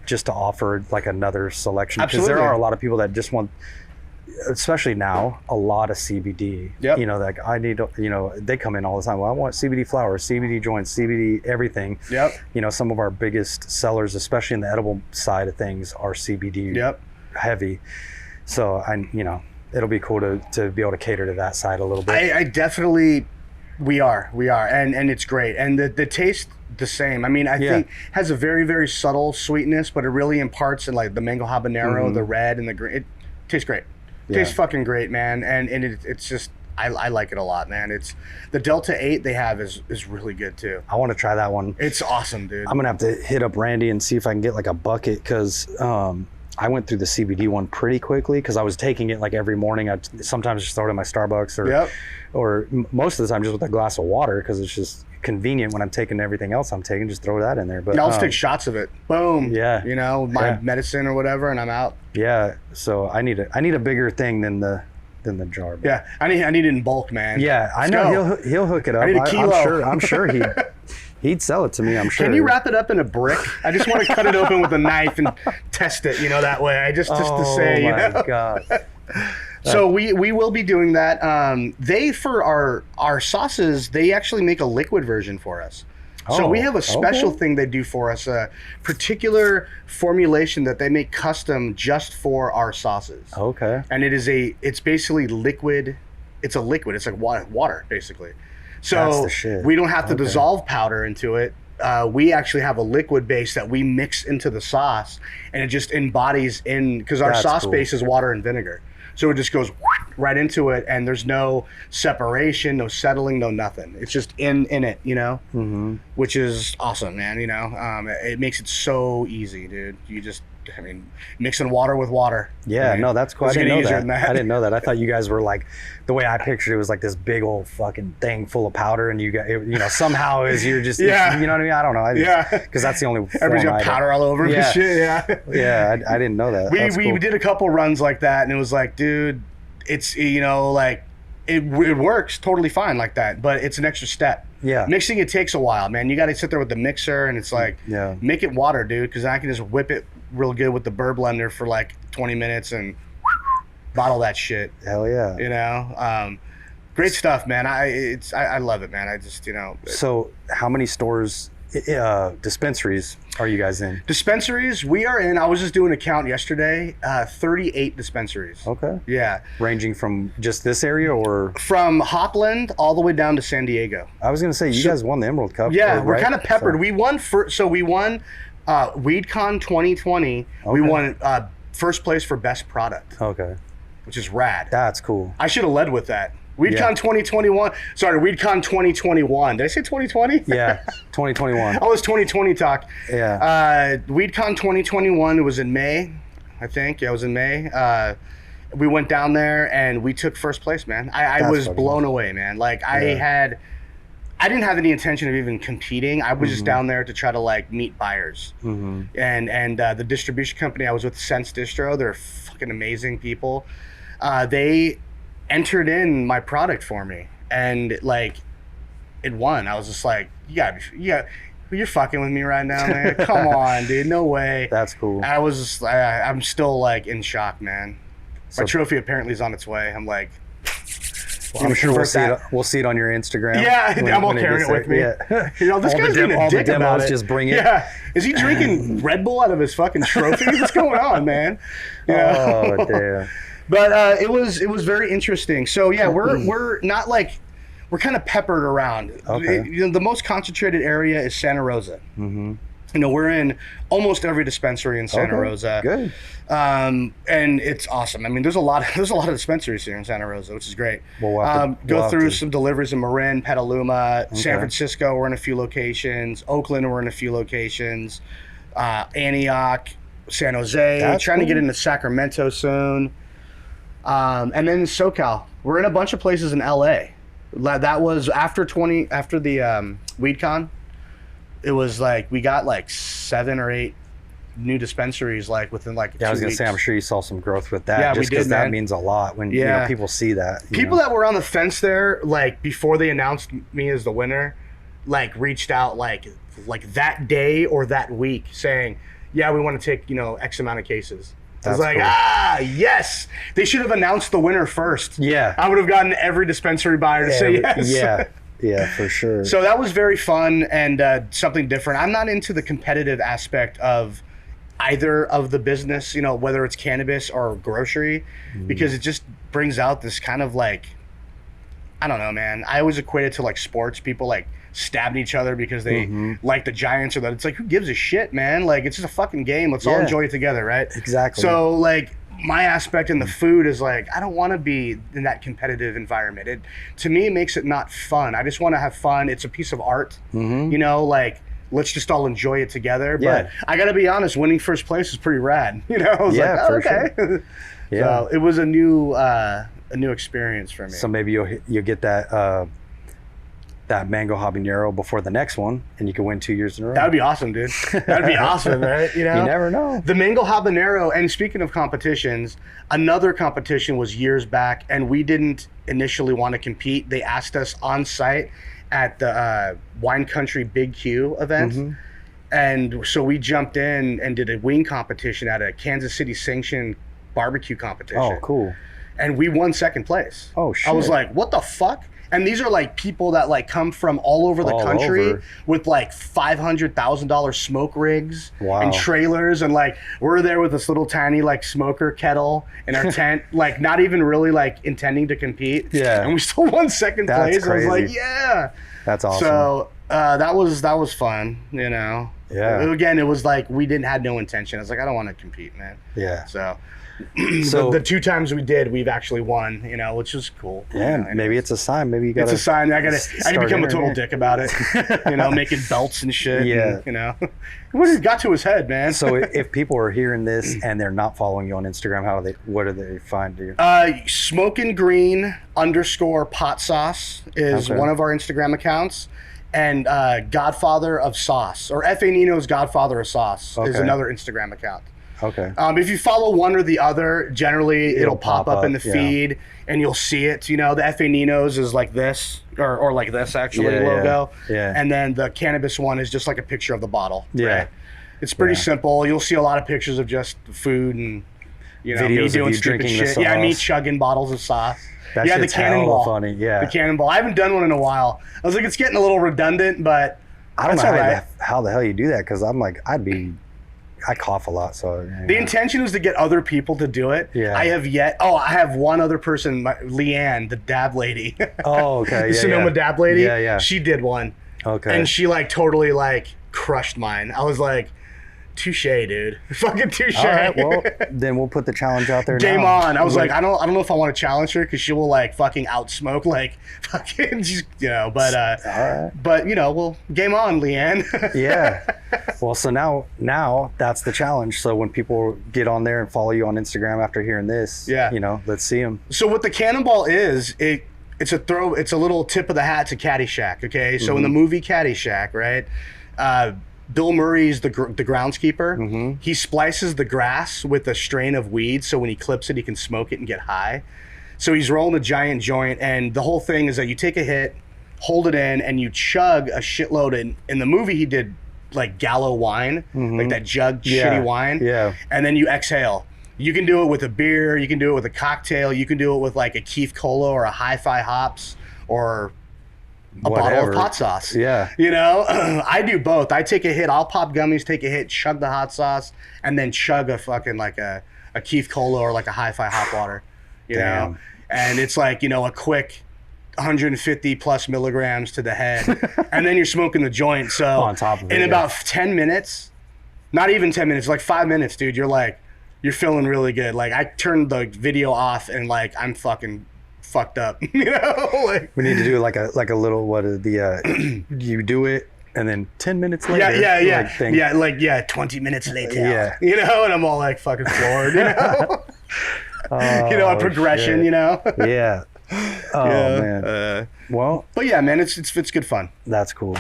Just to offer like another selection, because there are a lot of people that just want, especially now, a lot of CBD. Yep. You know, like I need, you know, they come in all the time. Well, I want CBD flowers, CBD joints, CBD everything. Yep. You know, some of our biggest sellers, especially in the edible side of things, are CBD heavy. So you know, it'll be cool to be able to cater to that side a little bit. I definitely, we are, and it's great, and the taste the same. I mean, I think has a very, very subtle sweetness, but it really imparts in like the mango habanero, the red and the green. It tastes great. Tastes fucking great, man. And it's just, I like it a lot, man. It's the Delta 8 they have is really good too. I want to try that one. It's awesome, dude. I'm gonna have to hit up Randy and see if I can get like a bucket, because I went through the CBD one pretty quickly because I was taking it like every morning. I sometimes just throw it in my Starbucks or most of the time just with a glass of water, because it's just convenient when I'm taking everything else I'm taking. Just throw that in there. But I'll just take shots of it. Boom. Yeah. You know, my medicine or whatever, and I'm out. Yeah. So I need a bigger thing than the jar. But. Yeah. I need it in bulk, man. Yeah. I know he'll hook it up. I need a kilo. I'm sure he'd sell it to me. I'm sure. Can you wrap it up in a brick? I just want to cut it open with a knife and test it. You know, that way. I just to say. Oh my you know? God. So we will be doing that. They, for our sauces, they actually make a liquid version for us. So we have a special thing they do for us, a particular formulation that they make custom just for our sauces. Okay. And it's basically liquid. It's a liquid. It's like water basically. So That's the shit. we don't have to dissolve powder into it. We actually have a liquid base that we mix into the sauce, and it just embodies because our sauce base is water and vinegar. So it just goes right into it, and there's no separation, no settling, no nothing. It's just in it, you know, which is awesome, man. You know, it makes it so easy, dude. You just, mixing water with water. Yeah, no, that's cool. I didn't know that. I didn't know that. I thought you guys were like, the way I pictured it was like this big old fucking thing full of powder, and you got, somehow you're just, you know what I mean? I don't know. Because that's the only Everybody's got powder all over and shit. Yeah, I didn't know that. We did a couple runs like that, and it was like, dude, it's, like, it works totally fine like that, but it's an extra step. Yeah. Mixing it takes a while, man. You got to sit there with the mixer, and it's like, make it water, dude, because I can just whip it real good with the burr blender for like 20 minutes and bottle that shit. Hell yeah. You know? Great stuff, man. I love it, man. I just, So how many stores, dispensaries are you guys in? Dispensaries, we are in, I was just doing a count yesterday, 38 dispensaries. Okay. Yeah. Ranging from just this area or? From Hopland all the way down to San Diego. I was going to say, you guys won the Emerald Cup. Yeah, we're kind of peppered. We won WeedCon 2020. Okay. We won first place for best product. Okay. Which is rad. That's cool. I should have led with that. WeedCon 2021. Sorry, WeedCon 2021. Did I say 2020? Yeah, 2021. Oh, it's 2020 talk. Yeah. WeedCon 2021, it was in May, I think. Yeah, it was in May. We went down there and we took first place, man. I was blown away, man. Like, I didn't have any intention of even competing. I was just down there to try to like meet buyers. And the distribution company I was with, Sense Distro, they're fucking amazing people. They entered in my product for me, and like it won. I was just like, you're fucking with me right now, man. Come on, dude. No way. That's cool. I'm still like in shock, man. My trophy apparently is on its way. I'm like, well, I'm sure we'll see it on your Instagram. Yeah, I'm all carrying it with me. Yeah. This guy's being a dick about it. Just bring it. Yeah. Is he drinking Red Bull out of his fucking trophy? What's going on, man? Oh, damn. But it was very interesting. So yeah, we're not like, we're kind of peppered around. Okay. The most concentrated area is Santa Rosa. We're in almost every dispensary in Santa Rosa. Good. And it's awesome. I mean, there's a lot of dispensaries here in Santa Rosa, which is great. We'll go through some deliveries in Marin, Petaluma, San Francisco. We're in a few locations. Oakland, we're in a few locations. Antioch, San Jose. Trying to get into Sacramento soon. And then SoCal, we're in a bunch of places in LA. That was after the WeedCon. It was like we got like 7 or 8 new dispensaries like within like 2 I was gonna weeks. say, I'm sure you saw some growth with that. Yeah, just because that means a lot when people see that. People that were on the fence there, like before they announced me as the winner, like reached out like that day or that week saying, yeah, we want to take X amount of cases. I was like, cool. Yes. They should have announced the winner first. Yeah. I would have gotten every dispensary buyer to say yes. Yeah, for sure. So that was very fun and something different. I'm not into the competitive aspect of either of the business, whether it's cannabis or grocery, because it just brings out this kind of like, I don't know, man. I always equate it to like sports. People like stabbing each other because they like the Giants or that. It's like, who gives a shit, man? Like, it's just a fucking game. Let's all enjoy it together, right? Exactly. So like, my aspect in the food is like, I don't want to be in that competitive environment. To me, it makes it not fun. I just want to have fun. It's a piece of art, you know, like, let's just all enjoy it together. Yeah. But I got to be honest, winning first place is pretty rad. You know, I was like, oh, okay. Sure. Yeah. So it was a new experience for me. So maybe you'll get that that mango habanero before the next one, and you can win 2 years in a row. That would be awesome, dude. That'd be awesome, right? You know, you never know. The mango habanero. And speaking of competitions, another competition was years back, and we didn't initially want to compete. They asked us on site at the Wine Country Big Q event. And so we jumped in and did a wing competition at a Kansas City sanctioned barbecue competition. Oh, cool. And we won second place. Oh, shit. I was like, what the fuck? And these are like people that like come from all over the country with like $500,000 smoke rigs and trailers. And like, we're there with this little tiny like smoker kettle in our tent, like not even really like intending to compete. Yeah. And we still won second place. Crazy. I was like, yeah. That's awesome. So that was fun, you know? Yeah. Again, it was like, we had no intention. I was like, I don't want to compete, man. Yeah. So the 2 times we did, we've actually won, you know, which is cool. Yeah, you know, maybe it's a sign. Maybe you got. It's a sign. I can become a total dick about it. You know, making belts and shit. Yeah. And, you know, what got to his head, man. So if people are hearing this and they're not following you on Instagram, what do they find you? Smokin Green _ Pot Sauce is one of our Instagram accounts. And Godfather of Sauce, or F.A. Nino's Godfather of Sauce is another Instagram account. Okay. If you follow one or the other, generally it'll pop up in the feed and you'll see it. You know, the F.A. Nino's is like this, or like this actually logo. Yeah. And then the cannabis one is just like a picture of the bottle. Yeah. Right? It's pretty simple. You'll see a lot of pictures of just food and, you know, videos me doing of you stupid drinking shit. The sauce. Yeah, me chugging bottles of sauce. That the cannonball. Funny. Yeah. The cannonball. I haven't done one in a while. I was like, it's getting a little redundant, but I don't know how the hell you do that, because I'm like, I cough a lot, so. The intention was to get other people to do it. Yeah. I have one other person, Leanne, the dab lady. Oh, okay. The Sonoma dab lady. Yeah, yeah. She did one. Okay. And she like totally like crushed mine. I was like, touche, dude. Fucking touche. All right, well, then we'll put the challenge out there Game now. on. I was like, I don't know if I want to challenge her, because she will like fucking outsmoke like fucking, you know, but all right. But you know, well, game on, Leanne. Yeah. Well, so now that's the challenge. So when people get on there and follow you on Instagram after hearing this, you know, let's see them. So what the cannonball is, it's a little tip of the hat to Caddyshack. Okay, so in the movie Caddyshack, right? Bill Murray's the groundskeeper. He splices the grass with a strain of weed, so when he clips it, he can smoke it and get high. So he's rolling a giant joint, and the whole thing is that you take a hit, hold it in, and you chug a shitload. In the movie, he did like Gallo wine, like that jug shitty wine. Yeah. And then you exhale. You can do it with a beer. You can do it with a cocktail. You can do it with like a Keef Cola or a Hi-Fi Hops or a bottle of pot sauce. Yeah. You know, I do both. I take a hit. I'll pop gummies, take a hit, chug the hot sauce, and then chug a fucking like a Keef Cola or like a Hi-Fi Hot Water. You know? And it's like, you know, a quick 150 plus milligrams to the head. And then you're smoking the joint. So on top of it, in about 10 minutes, not even 10 minutes, like 5 minutes, dude, you're feeling really good. Like I turned the video off and like I'm fucking fucked up. You know, like, we need to do like a little you do it and then 10 minutes later. Yeah, 20 minutes later. Yeah, you know, and I'm all like fucking floored. You know, you know, a progression. Shit. You know. Yeah. Oh man. Well, but yeah, man, it's good fun. That's cool.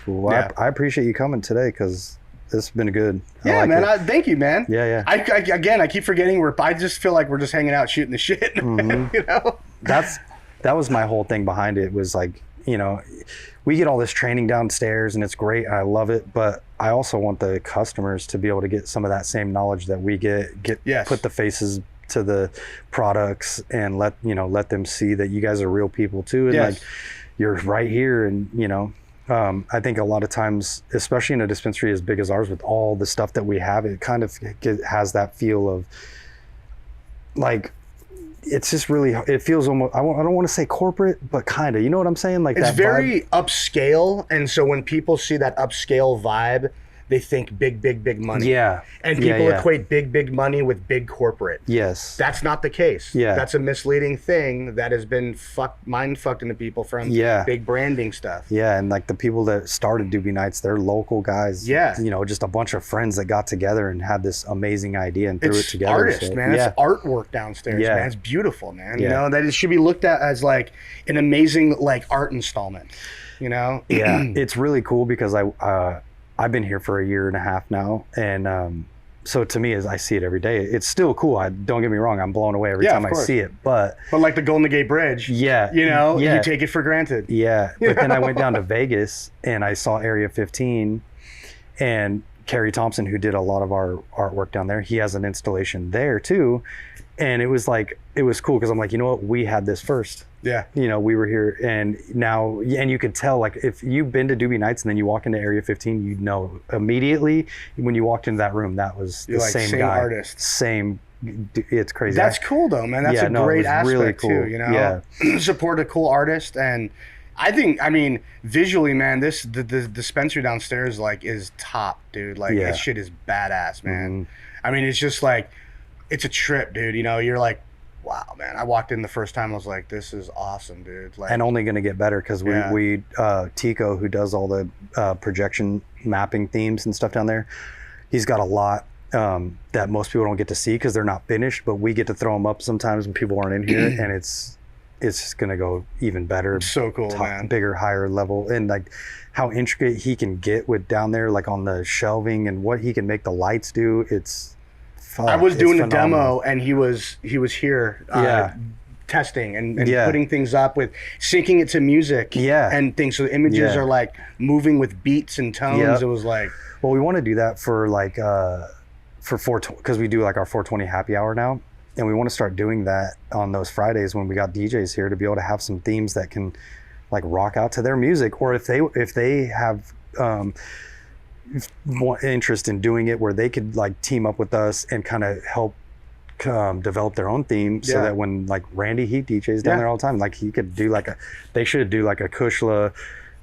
Well, I appreciate you coming today, because it's been good. Thank you, man. Yeah. I keep forgetting I just feel like we're just hanging out shooting the shit. You know, that was my whole thing behind it, was like, you know, we get all this training downstairs and it's great. I love it, but I also want the customers to be able to get some of that same knowledge that we put the faces to the products and let them see that you guys are real people too, and like you're right here. And you know, I think a lot of times, especially in a dispensary as big as ours, with all the stuff that we have, it kind of has that feel of like, it's just really, it feels almost, I don't want to say corporate, but kind of, you know what I'm saying? Like, it's that very vibe. upscale. And so when people see that upscale vibe, they think big money. Yeah. And people equate big money with big corporate. Yes. That's not the case. Yeah. That's a misleading thing that has been mind fucked into people from big branding stuff. Yeah, and like the people that started Doobie Nights, they're local guys. Yeah. You know, just a bunch of friends that got together and had this amazing idea and threw it together. Artists, man. It's artwork downstairs, man. It's beautiful, man. You know, that it should be looked at as like an amazing like art installment. You know? Yeah. It's really cool because I've been here for a year and a half now, and so to me, as I see it every day, it's still cool. Don't get me wrong, I'm blown away every time I see it. But like the Golden Gate Bridge, you know, you take it for granted. Yeah. But then I went down to Vegas and I saw Area 15, and Cary Thompson, who did a lot of our artwork down there, he has an installation there too. And it was cool because I'm like, you know what, we had this first. Yeah. You know, we were here, and now, and you could tell, like, if you've been to Doobie Nights and then you walk into Area 15, you know immediately when you walked into that room, that was the same guy. Artist. Same. It's crazy. That's cool though, man. That's a great aspect really cool. Too, you know? Yeah. Support a cool artist. And I mean, visually, man, the dispensary downstairs, like, is top, dude. Like, that shit is badass, man. I mean, it's just like, it's a trip, dude. You know, you're like, wow, man. I walked in the first time, I was like, this is awesome, dude. Like, and only going to get better because we Tico, who does all the projection mapping themes and stuff down there, he's got a lot that most people don't get to see because they're not finished, but we get to throw them up sometimes when people aren't in here, and it's just going to go even better. It's so cool, man. Bigger, higher level, and like how intricate he can get with down there, like on the shelving, and what he can make the lights do. I was doing a demo, and he was here testing and putting things up with syncing it to music and things. So the images are like moving with beats and tones. It was like, well, we want to do that for like for 420, because we do like our 420 happy hour now, and we want to start doing that on those Fridays when we got DJs here to be able to have some themes that can like rock out to their music, or if they have more interest in doing it, where they could like team up with us and kind of help develop their own theme, so that when like Randy, he DJs down there all the time, like he could do like they should do like a Kushla,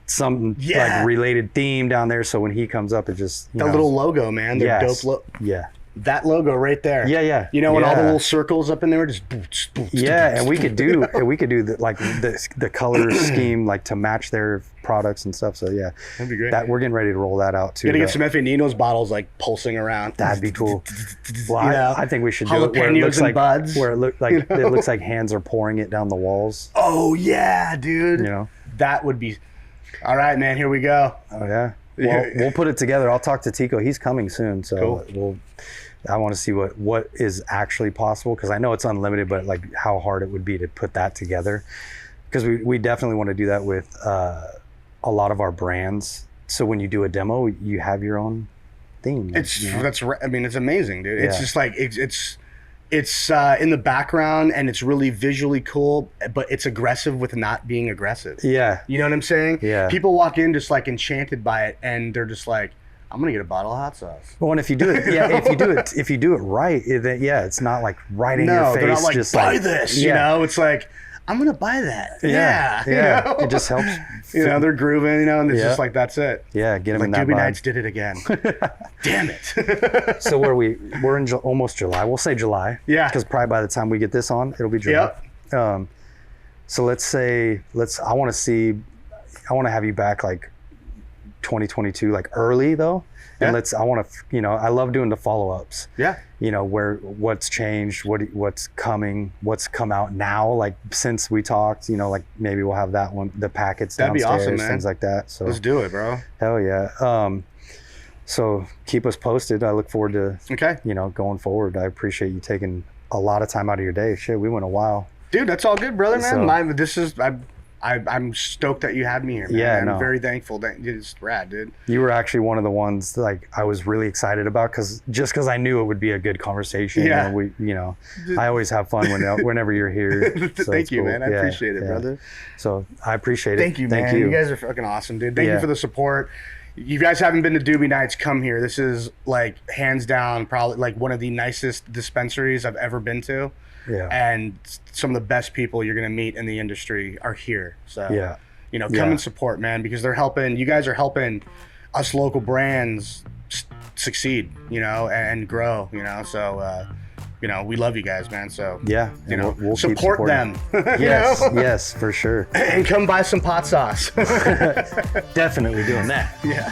some like related theme down there, so when he comes up, it just the little logo, man, the dope that logo right there. You know, and all the little circles up in there just and we could do the color scheme like to match their products and stuff. So that'd be great. That we're getting ready to roll that out too. Gotta get some F.A. Nino's bottles like pulsing around. That'd be cool. Well, I think we should do it where it looks like buds. Where it looks like hands are pouring it down the walls. Oh yeah, dude. You know, that would be. All right, man. Here we go. Oh yeah. Well, we'll put it together. I'll talk to Tico. He's coming soon, so I want to see what is actually possible, because I know it's unlimited, but like how hard it would be to put that together, because we definitely want to do that with a lot of our brands. So when you do a demo, you have your own theme. I mean, it's amazing, dude. It's just like it's in the background, and it's really visually cool, but it's aggressive with not being aggressive. Yeah. You know what I'm saying? Yeah. People walk in just like enchanted by it, and they're just like, I'm gonna get a bottle of hot sauce. Well, and if you do it, if you do it right, it's not like right in your face. They're not like, just buy this. You know, it's like, I'm gonna buy that. Yeah. You know? It just helps. You know, they're grooving. You know, and it's just like, that's it. Yeah, get them like in that Doobie vibe. Nights did it again. Damn it. So we're in almost July. We'll say July. Yeah. Because probably by the time we get this on, it'll be July. Yep. So I want to have you back like 2022, like early though. And I love doing the follow-ups. Yeah. You know, what's changed, what's coming, what's come out now, like since we talked, you know, like maybe we'll have that one, the packets downstairs, that'd be awesome, man. Things like that. So let's do it, bro. Hell yeah. So keep us posted. I look forward to, going forward. I appreciate you taking a lot of time out of your day. Shit, we went a while. Dude, that's all good, brother, man. I'm stoked that you had me here, man. Yeah, I'm very thankful. It's rad, dude. You were actually one of the ones like I was really excited about, because I knew it would be a good conversation. Yeah. And I always have fun whenever you're here. So Thank you, man. I appreciate it, brother. So I appreciate it. Thank you, man. You guys are fucking awesome, dude. Thank you for the support. You guys haven't been to Doobie Nights, come here. This is like hands down probably like one of the nicest dispensaries I've ever been to. Yeah. And some of the best people you're going to meet in the industry are here. So, come and support, man, because they're helping. You guys are helping us local brands succeed, you know, and grow, you know. So, you know, we love you guys, man. So Yeah, you know, we'll keep support supporting. them. you Yes, know? yes, for sure. And come buy some pot sauce. Definitely doing that. Yeah.